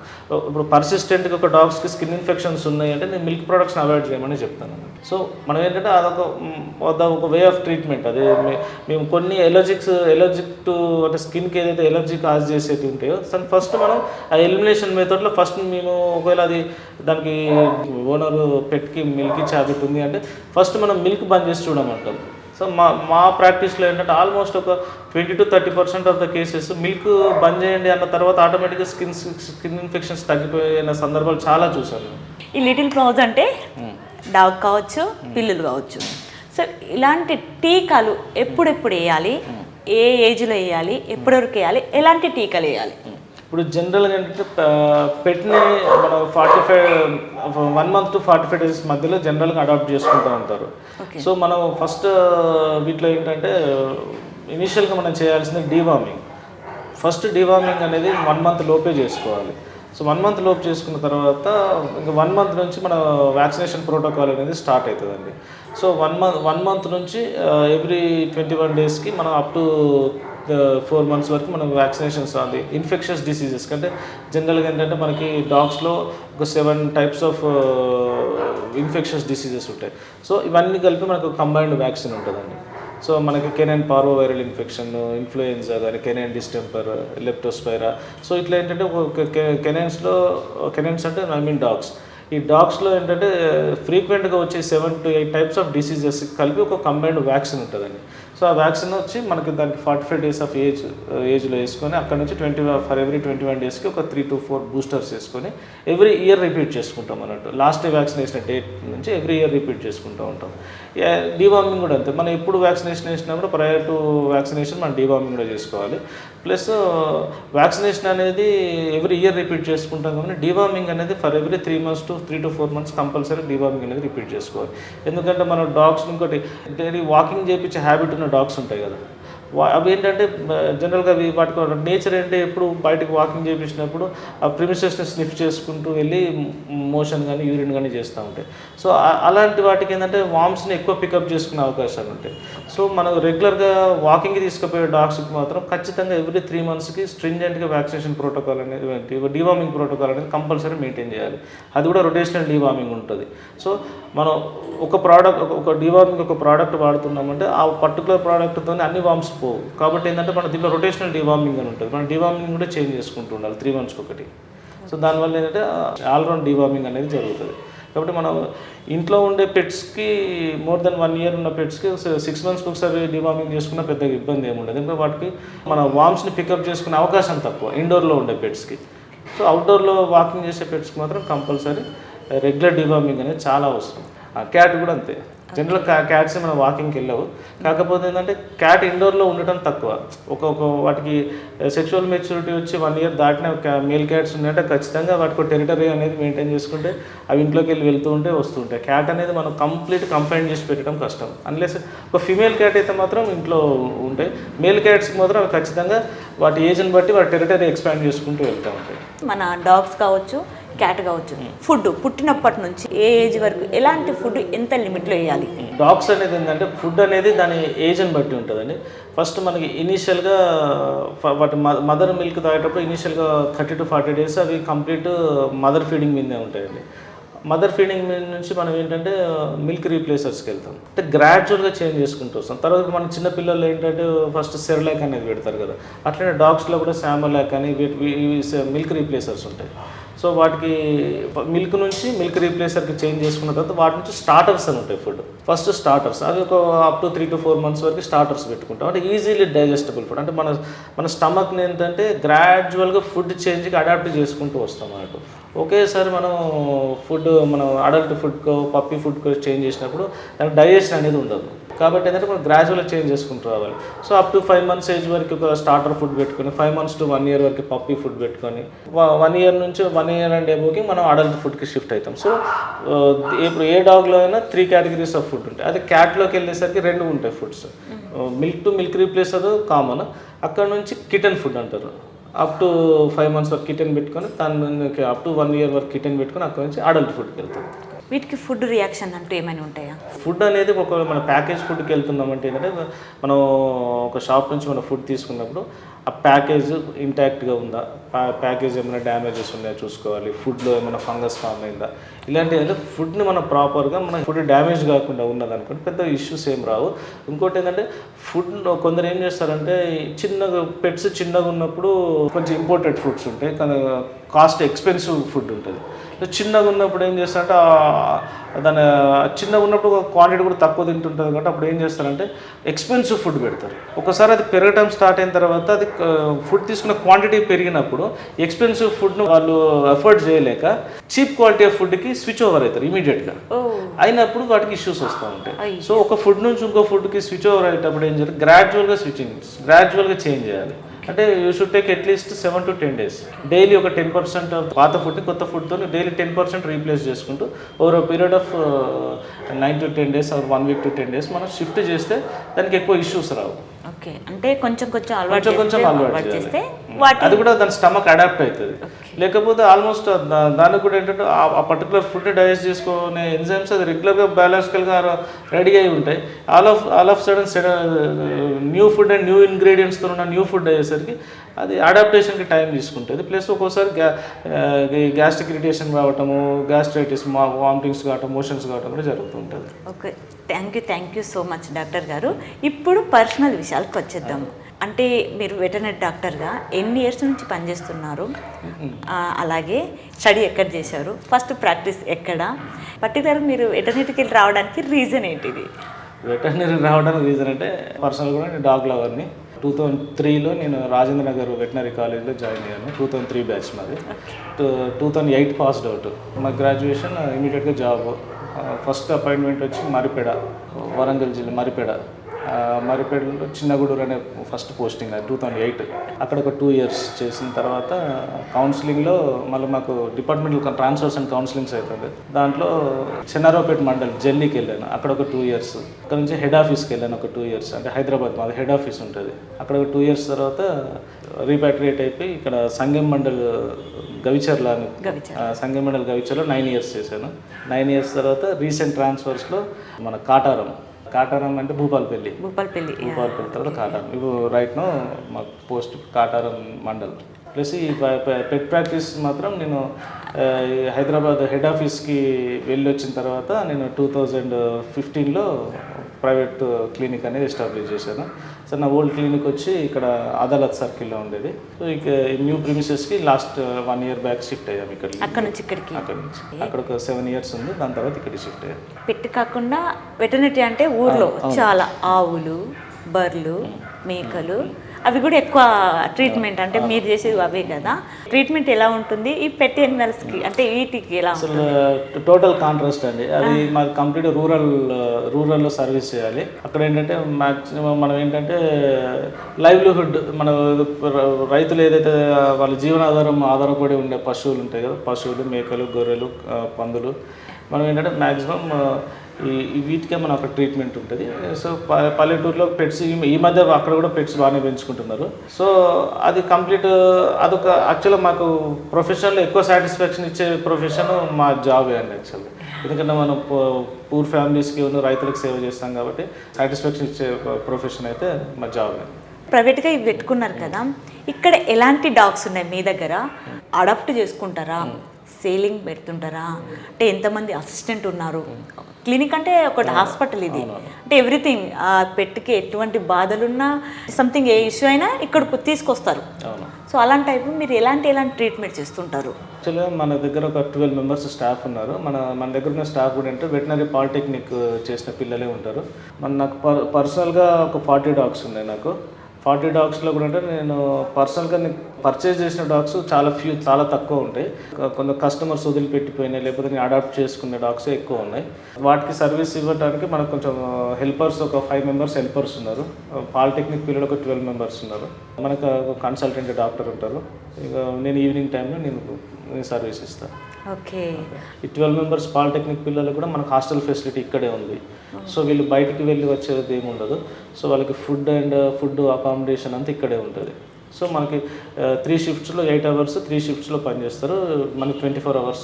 ఇప్పుడు పర్సిస్టెంట్గా ఒక డాగ్స్కి స్కిన్ ఇన్ఫెక్షన్స్ ఉన్నాయి అంటే నేను మిల్క్ ప్రోడక్ట్స్ని అవాయిడ్ చేయమని చెప్తాను. సో మనం ఏంటంటే అదొక వే ఆఫ్ ట్రీట్మెంట్. అదే మేము కొన్ని ఎలర్జిక్ టు అంటే స్కిన్కి ఏదైతే ఎలర్జీ కాజ్ చేసేవి ఉంటాయో ఫస్ట్ మనం ఆ ఎలిమినేషన్ మెథడ్లో ఫస్ట్ మేము ఒకవేళ అది దానికి ఓనర్ పెట్కి మిల్క్ ఇచ్చే హ్యాబిట్ ఉంది అంటే ఫస్ట్ మనం మిల్క్ బంద్ చేసి చూడమంటాం. సో మా ప్రాక్టీస్లో ఏంటంటే ఆల్మోస్ట్ ఒక 20-30% ఆఫ్ ద కేసెస్ మిల్క్ బంద్ చేయండి అన్న తర్వాత ఆటోమేటిక్గా స్కిన్ ఇన్ఫెక్షన్స్ తగ్గిపోయిన సందర్భాలు చాలా చూసాను. ఈ లిటిల్ ప్రోజ్ అంటే డాగ్ కావచ్చు, పిల్లులు కావచ్చు. సో ఇలాంటి టీకాలు ఎప్పుడెప్పుడు వేయాలి, ఏ ఏజ్లో వేయాలి, ఎప్పటివరకు వేయాలి, ఎలాంటి టీకాలు వేయాలి? ఇప్పుడు జనరల్గా ఏంటంటే పెట్ని మనం 1 month to 45 days మధ్యలో జనరల్గా అడాప్ట్ చేసుకుంటూ ఉంటారు. సో మనం ఫస్ట్ వీటిలో ఏంటంటే ఇనిషియల్గా మనం చేయాల్సింది డీవార్మింగ్. ఫస్ట్ డీవార్మింగ్ అనేది 1 month లోపే చేసుకోవాలి. సో 1 month లోపు చేసుకున్న తర్వాత ఇంకా 1 month నుంచి మన వ్యాక్సినేషన్ ప్రోటోకాల్ అనేది స్టార్ట్ అవుతుందండి. సో 1 month నుంచి ఎవ్రీ 21 daysకి మనం అప్ టు 4 months వరకు మనం వ్యాక్సినేషన్స్ అది ఇన్ఫెక్షన్స్ డిసీజెస్ కంటే జనరల్గా ఏంటంటే మనకి డాగ్స్లో ఒక 7 types ఆఫ్ ఇన్ఫెక్షన్స్ డిసీజెస్ ఉంటాయి. సో ఇవన్నీ కలిపి మనకు కంబైన్డ్ వ్యాక్సిన్ ఉంటుందండి. సో మనకి canine parvo viral infection, influenza కానీ, కెనైన్ డిస్టెంపర్, లెప్టోస్పైరా. సో ఇట్లా ఏంటంటే కెనైన్స్ అంటే ఐ మీన్ డాగ్స్. ఈ డాగ్స్లో ఏంటంటే ఫ్రీక్వెంట్గా వచ్చే 7 to 8 types ఆఫ్ డిసీజెస్ కలిపి ఒక కంబైన్డ్ వ్యాక్సిన్ ఉంటుందండి. సో ఆ వ్యాక్సిన్ వచ్చి మనకి దానికి 45 days ఆఫ్ ఏజ్లో వేసుకొని అక్కడ నుంచి ఫర్ ఎవ్రీ 21 daysకి ఒక 3 to 4 బూస్టర్స్ వేసుకొని ఎవ్రీ ఇయర్ రిపీట్ చేసుకుంటాం అన్నట్టు. లాస్ట్ వ్యాక్సిన్ వేసిన డేట్ నుంచి ఎవ్రీ ఇయర్ రిపీట్ చేసుకుంటూ ఉంటాం. డీవార్మింగ్ కూడా అంతే. మనం ఎప్పుడు వ్యాక్సినేషన్ వేసినప్పుడు ప్రయర్ టు వ్యాక్సినేషన్ మనం డీవార్మింగ్ కూడా చేసుకోవాలి. ప్లస్ వ్యాక్సినేషన్ అనేది ఎవ్రీ ఇయర్ రిపీట్ చేసుకుంటాం కాబట్టి డీవార్మింగ్ అనేది for every 3 months to 3 to 4 months compulsory deworming అనేది రిపీట్ చేసుకోవాలి. ఎందుకంటే మన డాగ్స్ ఇంకోటి డైలీ వాకింగ్ చేయించే హ్యాబిట్ ఉన్న డాగ్స్ ఉంటాయి కదా, అవి ఏంటంటే జనరల్గా అవి వాటికి నేచర్ ఏంటంటే ఎప్పుడు బయటకు వాకింగ్ చేయించినప్పుడు ఆ ప్రిమిసెస్ని స్నిఫ్ చేసుకుంటూ వెళ్ళి మోషన్ కానీ యూరిన్ కానీ చేస్తూ ఉంటాయి. సో అలాంటి వాటికి ఏంటంటే వామ్స్ని ఎక్కువ పికప్ చేసుకునే అవకాశాలు ఉంటాయి. సో మనం రెగ్యులర్గా వాకింగ్కి తీసుకుపోయే డాగ్స్కి మాత్రం ఖచ్చితంగా ఎవ్రీ 3 monthsకి స్ట్రింజెంట్గా వ్యాక్సినేషన్ ప్రోటోకాల్ అనేది డీవార్మింగ్ ప్రోటోకాల్ అనేది కంపల్సరీ మెయింటైన్ చేయాలి. అది కూడా రొటేషనల్ డీవార్మింగ్ ఉంటుంది. సో మనం ఒక డీవార్మింగ్ ఒక ప్రోడక్ట్ వాడుతున్నామంటే ఆ పర్టికులర్ ప్రోడక్ట్తో అన్ని వామ్స్ పోవు. కాబట్టి ఏంటంటే మన దీంట్లో రొటేషనల్ డీవార్మింగ్ అని ఉంటుంది. మన డీవార్మింగ్ కూడా చేంజ్ చేసుకుంటూ ఉండాలి 3 monthsకి ఒకటి. సో దానివల్ల ఏంటంటే ఆల్రౌండ్ డీవార్మింగ్ అనేది జరుగుతుంది. కాబట్టి మనం ఇంట్లో ఉండే పెట్స్కి మోర్ దెన్ 1 year ఉన్న పెట్స్కి 6 monthsకి ఒకసారి డీవార్మింగ్ చేసుకున్న పెద్దగా ఇబ్బంది ఏమి ఉండదు. ఎందుకంటే వాటికి మన వామ్స్ని పికప్ చేసుకునే అవకాశం తక్కువ ఇండోర్లో ఉండే పెట్స్కి. సో అవుట్డోర్లో వాకింగ్ చేసే పెట్స్కి మాత్రం కంపల్సరీ రెగ్యులర్ డీవార్మింగ్ అనేది చాలా అవసరం. క్యాట్ కూడా అంతే. జనరల్ క్యాట్స్ మనం వాకింగ్కి వెళ్ళవు. కాకపోతే ఏంటంటే క్యాట్ ఇండోర్లో ఉండటం తక్కువ. ఒక వాటికి సెక్షువల్ మెచ్యూరిటీ వచ్చి 1 year దాటిన మేల్ క్యాట్స్ ఉన్నాయంటే ఖచ్చితంగా వాటికి టెరిటరీ అనేది మెయింటైన్ చేసుకుంటే అవి ఇంట్లోకి వెళ్ళి వెళ్తూ ఉంటే వస్తుంటాయి. క్యాట్ అనేది మనం కంప్లీట్ కంఫైన్ చేసి పెట్టడం కష్టం. అన్లెస్ ఒక ఫీమేల్ క్యాట్ అయితే మాత్రం ఇంట్లో ఉంటాయి. మేల్ క్యాట్స్కి మాత్రం అవి ఖచ్చితంగా వాటి ఏజ్ని బట్టి వాటి టెరిటరీ ఎక్స్పాండ్ చేసుకుంటూ వెళ్తూ ఉంటాయి. మన డాగ్స్ కావచ్చు, క్యాట్ కావచ్చు, ఫుడ్ పుట్టినప్పటి నుంచి ఏ ఏజ్ వరకు ఎలాంటి ఫుడ్ ఎంత లిమిట్లో వేయాలి? డాగ్స్ అనేది ఏంటంటే ఫుడ్ అనేది దాని ఏజ్ని బట్టి ఉంటుందండి. ఫస్ట్ మనకి ఇనీషియల్గా వాటి మదర్ మిల్క్ తాగేటప్పుడు ఇనీషియల్గా 30 to 40 days అవి కంప్లీట్ మదర్ ఫీడింగ్ మీదే ఉంటాయండి. మదర్ ఫీడింగ్ మీద నుంచి మనం ఏంటంటే మిల్క్ రీప్లేసర్స్కి వెళ్తాం. అంటే గ్రాడ్యువల్గా చేంజ్ చేసుకుంటూ వస్తాం. తర్వాత మన చిన్న పిల్లలు ఏంటంటే ఫస్ట్ సెర్లాక్ అనేది పెడతారు కదా, అట్లనే డాగ్స్లో కూడా శామలాక్ అని మిల్క్ రీప్లేసర్స్ ఉంటాయి. సో వాటికి మిల్క్ నుంచి మిల్క్ రీప్లేసర్కి చేంజ్ చేసుకున్న తర్వాత వాటి నుంచి స్టార్టర్స్ అని ఉంటాయి. ఫుడ్ ఫస్ట్ స్టార్టర్స్ అది ఒక అప్ టు 3 to 4 months వరకు స్టార్టర్స్ పెట్టుకుంటాం. అంటే ఈజీలీ డైజెస్టబుల్ ఫుడ్. అంటే మన స్టమక్ని ఏంటంటే గ్రాడ్యువల్గా ఫుడ్ చేంజ్కి అడాప్ట్ చేసుకుంటూ వస్తాం అన్నట్టు. ఒకేసారి మనం అడల్ట్ ఫుడ్కో పప్పీ ఫుడ్కో చేంజ్ చేసినప్పుడు దానికి డైజెషన్ అనేది ఉండదు. కాబట్టి ఏంటంటే మనం గ్రాడ్యువల్గా చేంజ్ చేసుకుంటూ రావాలి. So up to 5 months age వరకు ఒక స్టార్టర్ ఫుడ్ పెట్టుకొని 5 months to 1 year వరకు పప్పీ ఫుడ్ పెట్టుకొని 1 year నుంచి 1 year and above మనం అడల్ట్ ఫుడ్కి షిఫ్ట్ అవుతాం. సో ఇప్పుడు ఏ డాగ్లో అయినా 3 categories ఆఫ్ ఫుడ్ ఉంటాయి. అదే క్యాట్లోకి వెళ్ళేసరికి 2 ఉంటాయి foods. Milk to milk replacer common. అక్కడ నుంచి కిటన్ ఫుడ్ అంటారు. అప్ టు 5 months వరకు కిటన్ పెట్టుకొని దానికి అప్ టు 1 year వరకు కిటన్ పెట్టుకొని అక్కడ నుంచి అడల్ట్ ఫుడ్కి వెళ్తాం. వీటికి ఫుడ్ రియాక్షన్ అంటూ ఏమైనా ఉంటాయా? ఫుడ్ అనేది ఒకవేళ మన ప్యాకేజ్ ఫుడ్కి వెళ్తున్నామంటే ఏంటంటే మనం ఒక షాప్ నుంచి మనం ఫుడ్ తీసుకున్నప్పుడు ఆ ప్యాకేజ్ ఇంటాక్ట్గా ఉందా, ప్యాకేజ్ ఏమైనా డ్యామేజెస్ ఉన్నాయో చూసుకోవాలి. ఫుడ్లో ఏమైనా ఫంగస్ ఫామ్ అయిందా, ఇలాంటివి అంటే ఫుడ్ని మనం ప్రాపర్గా మన ఫుడ్ డ్యామేజ్ కాకుండా ఉన్నదనుకోండి పెద్ద ఇష్యూస్ ఏం రావు. ఇంకోటి ఏంటంటే ఫుడ్ కొందరు ఏం చేస్తారంటే పెట్స్ చిన్నగా ఉన్నప్పుడు కొంచెం ఇంపోర్టెడ్ ఫుడ్స్ ఉంటాయి, కానీ కాస్ట్ ఎక్స్పెన్సివ్ ఫుడ్ ఉంటుంది. చిన్నగా ఉన్నప్పుడు ఏం చేస్తారంటే దాని చిన్నగా ఉన్నప్పుడు క్వాంటిటీ కూడా తక్కువ తింటుంటుంది కాబట్టి అప్పుడు ఏం చేస్తారంటే ఎక్స్పెన్సివ్ ఫుడ్ పెడతారు. ఒకసారి అది పెరగడం స్టార్ట్ అయిన తర్వాత అది ఫుడ్ తీసుకున్న క్వాంటిటీ పెరిగినప్పుడు ఎక్స్పెన్సివ్ ఫుడ్ను వాళ్ళు ఎఫర్ట్ చేయలేక చీప్ క్వాలిటీ ఆఫ్ ఫుడ్కి స్విచ్ ఓవర్ అవుతారు ఇమీడియట్గా. అయినప్పుడు వాటికి ఇష్యూస్ వస్తూ ఉంటాయి. సో ఒక ఫుడ్ నుంచి ఇంకో ఫుడ్కి స్విచ్ ఓవర్ అయ్యేటప్పుడు ఏం చేయాలి, గ్రాడ్యువల్గా చేంజ్ చేయాలి. అంటే you should take at least 7 to 10 days. Daily ఒక 10% పాత ఫుడ్ని కొత్త ఫుడ్తో డైలీ 10% రీప్లేస్ చేసుకుంటూ over period of 9 to 10 days or 1 week to 10 days మనం షిఫ్ట్ చేస్తే దానికి ఎక్కువ ఇష్యూస్ రావు. ఓకే, అంటే కొంచెం అలవాటు చేస్తే అది కూడా దాని స్టమక్ అడాప్ట్ అవుతుంది. లేకపోతే ఆల్మోస్ట్ దానికి కూడా ఏంటంటే ఆ పర్టికులర్ ఫుడ్ని డైజెస్ట్ చేసుకునే ఎంజైమ్స్ అది రెగ్యులర్గా బయాలజికల్గా రెడీ అయి ఉంటాయి. All of sudden new food and new ఇంగ్రీడియంట్స్తో ఉన్న న్యూ ఫుడ్ అయ్యేసరికి అది అడాప్టేషన్కి టైం తీసుకుంటుంది. ప్లస్ ఒక్కోసారి గ్యాస్ట్రిక్ ఇరిటేషన్ రావటము, గ్యాస్ట్రైటిస్, వామిటింగ్స్ కావటం, మోషన్స్ కావటం కూడా జరుగుతుంటుంది. Okay, thank you so much doctor గారు. ఇప్పుడు పర్సనల్ విషయాలకు వచ్చేద్దాము. అంటే మీరు వెటర్నరీ డాక్టర్గా ఎన్ని ఇయర్స్ నుంచి పనిచేస్తున్నారు, అలాగే స్టడీ ఎక్కడ చేశారు, ఫస్ట్ ప్రాక్టీస్ ఎక్కడ, పర్టికులర్గా మీరు వెటర్నరీకి రావడానికి రీజన్ ఏంటిది? వెటర్నరీ రావడానికి రీజన్ అంటే పర్సనల్ కూడా నేను డాగ్ లవర్ని. 2003లో నేను రాజేంద్ర నగర్ వెటనరీ కాలేజ్లో జాయిన్ అయ్యాను. 2003 బ్యాచ్ మాది. 2008 పాస్డ్ అవుట్. మా గ్రాడ్యుయేషన్ ఇమీడియట్గా జాబ్. ఫస్ట్ అపాయింట్మెంట్ వచ్చి మరిపేడ, వరంగల్ జిల్లా మరిపేడలో చిన్నగూడూరు అనే ఫస్ట్ పోస్టింగ్. అది 2008. అక్కడ ఒక 2 years చేసిన తర్వాత కౌన్సిలింగ్లో మళ్ళీ మాకు డిపార్ట్మెంటల్ ట్రాన్స్ఫర్స్ అండ్ కౌన్సిలింగ్స్ అవుతుంది. దాంట్లో చెన్నారావుపేట మండల్ జెల్లీకి వెళ్ళాను. అక్కడ ఒక 2 years. అక్కడ నుంచి హెడ్ ఆఫీస్కి వెళ్ళాను ఒక 2 years. అంటే హైదరాబాద్ మాది హెడ్ ఆఫీస్ ఉంటుంది. అక్కడ ఒక 2 years తర్వాత రీపాట్రియేట్ అయిపోయి ఇక్కడ సంగం మండల్ గవిచర్ల సంగం మండల్ గవిచర్లో 9 years చేశాను. 9 years తర్వాత రీసెంట్ ట్రాన్స్ఫర్స్లో మన కాటారం అంటే భూపాలపల్లి తర్వాత కాటారం. ఇప్పుడు రైట్ను మా పోస్ట్ కాటారం మండల్. ప్లస్ ఈ పెట్ ప్రాక్టీస్ మాత్రం నేను హైదరాబాద్ హెడ్ ఆఫీస్కి వెళ్ళి వచ్చిన తర్వాత నేను 2015లో ప్రైవేట్ క్లినిక్ అనేది ఎస్టాబ్లిష్ చేశాను. సో నా ఓల్డ్ క్లినిక్ వచ్చి ఇక్కడ అదాలత్ సర్కిల్లో ఉండేది. సో ఇక న్యూ ప్రిమిసెస్కి లాస్ట్ 1 year బ్యాక్ షిఫ్ట్ అయ్యాము. అక్కడ నుంచి అక్కడ ఒక 7 years ఉంది. దాని తర్వాత ఇక్కడికి షిఫ్ట్ అయ్యాము. పెట్టి కాకుండా వెటర్నరీ అంటే ఊర్లో చాలా ఆవులు, బర్రెలు, మేకలు, అవి కూడా ఎక్కువ ట్రీట్మెంట్ అంటే మీరు చేసేది అవే కదా. ట్రీట్మెంట్ ఎలా ఉంటుంది ఈ పెట్ యానిమల్స్కి, అంటే వీటికి ఎలా ఉంటుంది? టోటల్ కాంట్రాస్ట్ అండి. అది మాది కంప్లీట్ రూరల్లో సర్వీస్ చేయాలి. అక్కడ ఏంటంటే మ్యాక్సిమం మనం ఏంటంటే లైవ్లీహుడ్, మన రైతులు ఏదైతే వాళ్ళ జీవనాధారం ఆధారపడి ఉండే పశువులు ఉంటాయి కదా, పశువులు, మేకలు, గొర్రెలు, పందులు, మనం ఏంటంటే మ్యాక్సిమం వీటికే మనం అక్కడ ట్రీట్మెంట్ ఉంటుంది. సో పల్లెటూరులో పెట్స్ ఈ మధ్య అక్కడ కూడా పెట్స్ బాగానే పెంచుకుంటున్నారు. సో అది కంప్లీట్ అదొక యాక్చువల్గా మాకు ప్రొఫెషన్లో ఎక్కువ సాటిస్ఫాక్షన్ ఇచ్చే ప్రొఫెషన్ మా జాబే అండి యాక్చువల్గా. ఎందుకంటే మనం పూర్ ఫ్యామిలీస్కి రైతులకు సేవ చేస్తాం కాబట్టి సాటిస్ఫాక్షన్ ఇచ్చే ప్రొఫెషన్ అయితే మా జాబే. ప్రైవేట్గా ఇవి పెట్టుకున్నారు కదా, ఇక్కడ ఎలాంటి డాగ్స్ ఉన్నాయి మీ దగ్గర? అడాప్ట్ చేసుకుంటారా, సేలింగ్ పెడుతుంటారా, అంటే ఎంతమంది అసిస్టెంట్ ఉన్నారు? క్లినిక్ అంటే ఒకటి హాస్పిటల్, ఇది అంటే ఎవ్రీథింగ్. ఆ పెట్టుకి ఎటువంటి బాధలున్నా, సంథింగ్ ఏ ఇష్యూ అయినా ఇక్కడ తీసుకొస్తారు. సో అలాంటి టైపు మీరు ఎలాంటి ట్రీట్మెంట్ చేస్తుంటారు? యాక్చువల్గా మన దగ్గర ఒక 12 members స్టాఫ్ ఉన్నారు. మన దగ్గర ఉన్న స్టాఫ్ కూడా అంటే వెటనరీ పాలిటెక్నిక్ చేసిన పిల్లలే ఉంటారు. నాకు పర్సనల్గా ఒక 40 dogs ఉన్నాయి. నాకు 40 dogsలో కూడా అంటే నేను పర్సనల్గా పర్చేజ్ చేసిన డాగ్స్ చాలా తక్కువ ఉంటాయి. కొంత కస్టమర్స్ వదిలిపెట్టిపోయినాయి, లేకపోతే నేను అడాప్ట్ చేసుకునే డాగ్స్ ఎక్కువ ఉన్నాయి. వాటికి సర్వీస్ ఇవ్వడానికి మనకు కొంచెం హెల్పర్స్ ఒక 5 members హెల్పర్స్ ఉన్నారు. పాలిటెక్నిక్ పిల్లలు ఒక 12 members ఉన్నారు. మనకు ఒక కన్సల్టెంట్ డాక్టర్ ఉంటారు. ఇక నేను ఈవినింగ్ టైంలో నేను సర్వీస్ ఇస్తాను. ఓకే. ఈ 12 members పాలిటెక్నిక్ పిల్లలు కూడా మనకు హాస్టల్ ఫెసిలిటీ ఇక్కడే ఉంది. సో వీళ్ళు బయటికి వెళ్ళి వచ్చేది ఏమి ఉండదు. సో వాళ్ళకి ఫుడ్ అకామిడేషన్ అంతా ఇక్కడే ఉంటుంది. సో మనకి 3 shiftsలో 8 hours 3 shiftsలో పనిచేస్తారు. మనకి 24 hours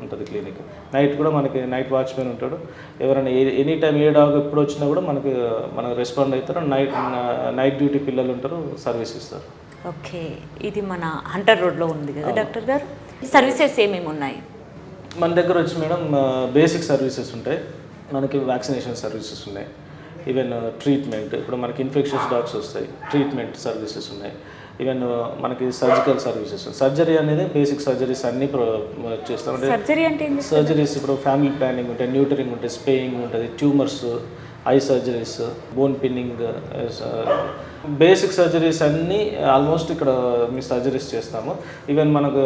ఉంటుంది క్లినిక్. నైట్ కూడా మనకి నైట్ వాచ్మెన్ ఉంటాడు. ఎవరైనా ఎనీ టైం ఏ డాగ్ ఎప్పుడు వచ్చినా కూడా మనకు రెస్పాండ్ అవుతారు. నైట్ డ్యూటీ పిల్లలు ఉంటారు, సర్వీస్ ఇస్తారు. ఓకే, ఇది మన హంటర్ రోడ్లో ఉంది కదా డాక్టర్ గారు. సర్వీసెస్ ఏమేమి ఉన్నాయి మన దగ్గర? వచ్చి మేడం బేసిక్ సర్వీసెస్ ఉంటాయి. మనకి వ్యాక్సినేషన్ సర్వీసెస్ ఉన్నాయి. ఈవెన్ ట్రీట్మెంట్, ఇప్పుడు మనకి ఇన్ఫెక్షన్స్ డాగ్స్ వస్తాయి, ట్రీట్మెంట్ సర్వీసెస్ ఉన్నాయి. ఈవెన్ మనకి సర్జికల్ సర్వీసెస్, సర్జరీ అనేది బేసిక్ సర్జరీస్ అన్నీ చేస్తాం. అంటే సర్జరీ అంటే ఏంటి? సర్జరీస్ ఇప్పుడు ఫ్యామిలీ ప్లానింగ్ ఉంటాయి, న్యూటరింగ్ ఉంటుంది, స్పేయింగ్ ఉంటుంది, tumours, I surgeries, bone pinning, basic surgeries అన్నీ ఆల్మోస్ట్ ఇక్కడ మీ సర్జరీస్ చేస్తాము. ఈవెన్ మనకు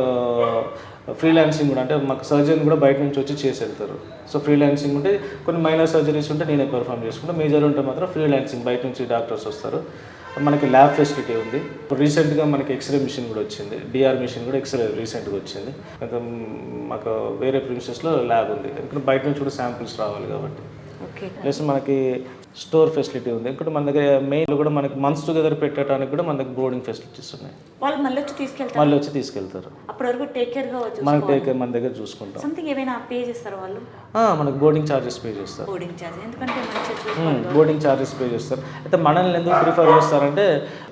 ఫ్రీలాన్సింగ్ కూడా, అంటే మాకు సర్జన్ కూడా బయట నుంచి వచ్చి చేసి వెళ్తారు. సో ఫ్రీలాన్సింగ్ ఉంటే కొన్ని మైనర్ సర్జరీస్ ఉంటే నేనే పెర్ఫామ్ చేసుకుంటాను, మేజర్ ఉంటే మాత్రం ఫ్రీలాన్సింగ్ బయట నుంచి డాక్టర్స్ వస్తారు. మనకి ల్యాబ్ ఫెసిలిటీ ఉంది. రీసెంట్గా మనకి ఎక్స్రే మిషన్ కూడా వచ్చింది, డిఆర్ మిషన్ కూడా ఎక్స్రే రీసెంట్గా వచ్చింది. మాకు వేరే ప్రిన్సెస్లో ల్యాబ్ ఉంది, ఎందుకంటే బయట నుంచి కూడా శాంపిల్స్ రావాలి కాబట్టి. ప్లస్ మనకి స్టోర్ ఫెసిలిటీ ఉంది. ఇక్కడ మన దగ్గర మెయిన్ కూడా మనకి మంత్స్ టుగెదర్ పెట్టడానికి కూడా మన దగ్గర బోర్డింగ్ ఫెసిలిటీస్ ఉన్నాయి. వాళ్ళు మళ్ళీ వచ్చి తీసుకెళ్తారు. అప్పటి వరకు టేక్ కేర్ గా మనకి టేక్ కేర్ మన దగ్గర చూసుకుంటాం. సంథింగ్ ఏమైనా పే చేస్తారు వాళ్ళు? మనకి బోర్డింగ్ ఛార్జెస్ పే చేస్తారు. బోర్డింగ్ ఛార్జ్ ఎందుకంటే బోర్డింగ్ ఛార్జెస్ పే చేస్తారు. అయితే మనల్ని ఎందుకు ప్రిఫర్ చేస్తారంటే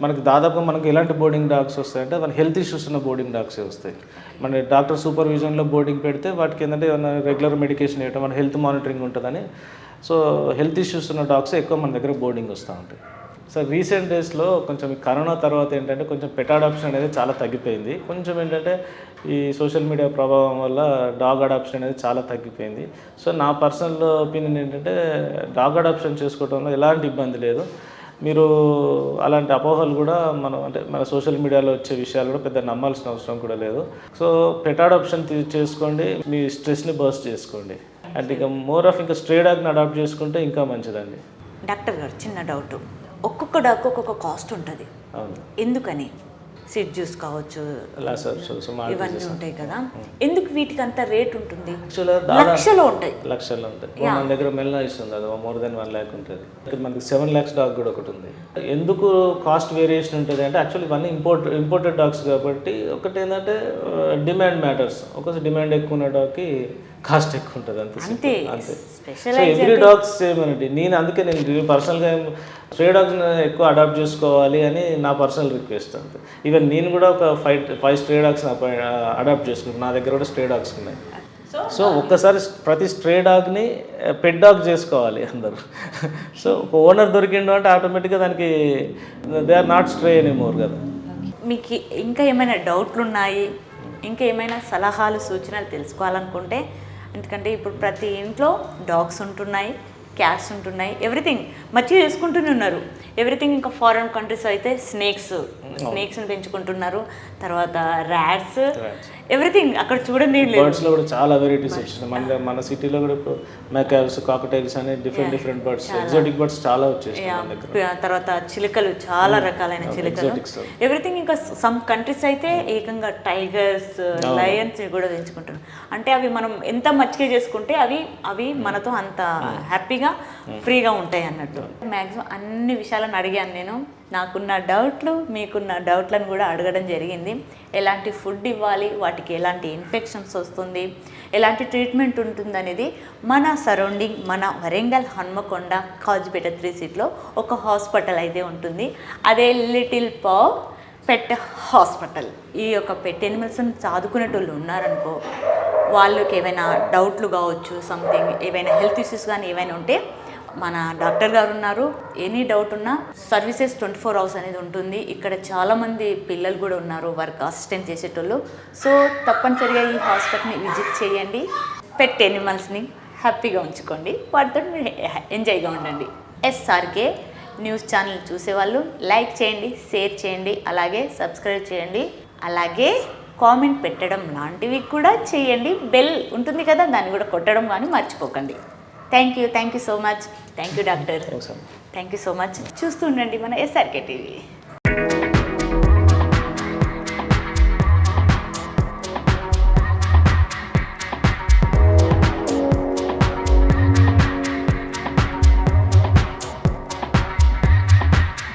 మనకి దాదాపు మనకి ఎలాంటి బోర్డింగ్ డాగ్స్ వస్తాయంటే మన హెల్త్ ఇష్యూస్ ఉన్న బోర్డింగ్ డాగ్సే వస్తాయి. మన డాక్టర్ సూపర్విజన్లో బోర్డింగ్ పెడితే వాటికి ఏంటంటే ఏమైనా రెగ్యులర్ మెడికేషన్ ఇవ్వటం, మన హెల్త్ మానిటరింగ్ ఉంటుందని. సో హెల్త్ ఇష్యూస్ ఉన్న డాగ్స్ ఎక్కువ మన దగ్గర బోర్డింగ్ వస్తూ ఉంటాయి. సో రీసెంట్ డేస్లో కొంచెం ఈ కరోనా తర్వాత ఏంటంటే కొంచెం పెట్ అడాప్షన్ అనేది చాలా తగ్గిపోయింది. కొంచెం ఏంటంటే ఈ సోషల్ మీడియా ప్రభావం వల్ల డాగ్ అడాప్షన్ అనేది చాలా తగ్గిపోయింది. సో నా పర్సనల్ ఒపీనియన్ ఏంటంటే డాగ్ అడాప్షన్ చేసుకోవడంలో ఎలాంటి ఇబ్బంది లేదు. మీరు అలాంటి అపోహలు కూడా మన సోషల్ మీడియాలో వచ్చే విషయాలు కూడా పెద్ద నమ్మాల్సిన అవసరం కూడా లేదు. సో పెట్ అడాప్షన్ చేసుకోండి, మీ స్ట్రెస్ని బర్స్ట్ చేసుకోండి. అంటే ఇక మోర్ ఆఫ్ ఇంకా స్ట్రే డాగ్ని అడాప్ట్ చేసుకుంటే ఇంకా మంచిదండి. డాక్టర్ గారు చిన్న డౌట్, ఒక్కొక్క డాగ్ ఒక్కొక్క కాస్ట్ ఉంటుంది. అవును. ఎందుకని? సిడ్ జ్యూస్ కావచ్చు, ఇవన్నీ ఉంటాయి కదా, ఎందుకు వీటికి అంత రేట్ ఉంటుంది? లక్షలో ఉంటాయి. మన దగ్గర మెల్నా ఇస్తుంది, అది మోర్ దెన్ 1 lakh ఉంటుంది. మనకి 7 lakhs డాగ్ కూడా ఒకటి ఉంది. ఎందుకు కాస్ట్ వేరియేషన్ ఉంటుంది అంటే యాక్చువల్లీ ఇవన్నీ ఇంపోర్టెడ్ డాగ్స్ కాబట్టి ఒకటి ఏంటంటే డిమాండ్ మ్యాటర్స్. ఒకసారి డిమాండ్ ఎక్కువ ఉన్న డాగ్కి కాస్ట్ ఎక్కువ ఉంటుంది, అంతే. సో ఎవ్రీ డాగ్స్ సేమ్ అండి. అందుకే నేను పర్సనల్గా స్ట్రే డాగ్స్ని ఎక్కువ అడాప్ట్ చేసుకోవాలి అని నా పర్సనల్ రిక్వెస్ట్ అంతే. ఈవెన్ నేను కూడా ఒక 5 స్ట్రే డాగ్స్ని అడాప్ట్ చేసుకుంటాను. నా దగ్గర కూడా స్ట్రే డాగ్స్ ఉన్నాయి. సో ఒక్కసారి ప్రతి స్ట్రే డాగ్ని పెట్ డాగ్ చేసుకోవాలి అందరూ. సో ఒక ఓనర్ దొరికిండు అంటే ఆటోమేటిక్గా దానికి they are not stray anymore కదా. మీకు ఇంకా ఏమైనా డౌట్లు ఉన్నాయి, ఇంకా ఏమైనా సలహాలు సూచనలు తెలుసుకోవాలనుకుంటే, ఎందుకంటే ఇప్పుడు ప్రతి ఇంట్లో డాగ్స్ ఉంటున్నాయి, క్యాట్స్ ఉంటున్నాయి, ఎవ్రీథింగ్ మంచిగా చేసుకుంటూనే ఉన్నారు. ఎవ్రీథింగ్ ఇంకా ఫారెన్ కంట్రీస్ అయితే స్నేక్స్ని పెంచుకుంటున్నారు, తర్వాత ర్యాట్స్, ఎవ్రీథింగ్ అక్కడ చూడండి. బర్డ్స్లో కూడా చాలా వెరైటీస్ వచ్చినాయి. మన సిటీలో కూడా ఇప్పుడు మెకావ్స్, కాకటైల్స్ అనే డిఫరెంట్ బర్డ్స్, ఎగ్జాటిక్ బర్డ్స్ చాలా వచ్చేసాయి. తర్వాత చిలుకలు, చాలా రకాలైన చిలుకలు, ఎవ్రీథింగ్. ఇంకా సమ్ కంట్రీస్ అయితే ఏకంగా టైగర్స్, లయన్స్ కూడా పెంచుకుంటున్నారు. అంటే అవి మనం ఎంత మంచిగా చేసుకుంటే అవి మనతో అంత హ్యాపీగా ఫ్రీగా ఉంటాయి అన్నట్టు. మ్యాక్సిమం అన్ని విషయాలను అడిగాను నేను. నాకున్న డౌట్లు, మీకున్న డౌట్లను కూడా అడగడం జరిగింది. ఎలాంటి ఫుడ్ ఇవ్వాలి, వాటికి ఎలాంటి ఇన్ఫెక్షన్స్ వస్తుంది, ఎలాంటి ట్రీట్మెంట్ ఉంటుంది అనేది మన సరౌండింగ్, మన వరంగల్ హన్మకొండ కాజుపేట 3 సీట్లో ఒక హాస్పిటల్ అయితే ఉంటుంది. అదే లిటిల్ పా పెట్ హాస్పిటల్. ఈ యొక్క పెట్ ఎనిమల్స్ని చదువుకునేటోళ్ళు ఉన్నారనుకో, వాళ్ళకి ఏమైనా డౌట్లు కావచ్చు, సంథింగ్ ఏమైనా హెల్త్ ఇష్యూస్ కానీ ఏమైనా ఉంటే మన డాక్టర్ గారు ఉన్నారు. ఎనీ డౌట్ ఉన్నా సర్వీసెస్ 24 hours అనేది ఉంటుంది. ఇక్కడ చాలామంది పిల్లలు కూడా ఉన్నారు వర్క్ అసిస్టెంట్ చేసేటోళ్ళు. సో తప్పనిసరిగా ఈ హాస్పిటల్ని విజిట్ చేయండి. పెట్ ఎనిమల్స్ని హ్యాపీగా ఉంచుకోండి, వాటితో మీరు ఎంజాయ్గా ఉండండి. SRK న్యూస్ ఛానల్ చూసేవాళ్ళు లైక్ చేయండి, షేర్ చేయండి, అలాగే సబ్స్క్రైబ్ చేయండి, అలాగే కామెంట్ పెట్టడం లాంటివి కూడా చేయండి. బెల్ ఉంటుంది కదా, దాన్ని కూడా కొట్టడం కానీ మర్చిపోకండి. Thank you so much. Thank you doctor. Thank you so much. చూస్తూ ఉండండి మన SRK TV.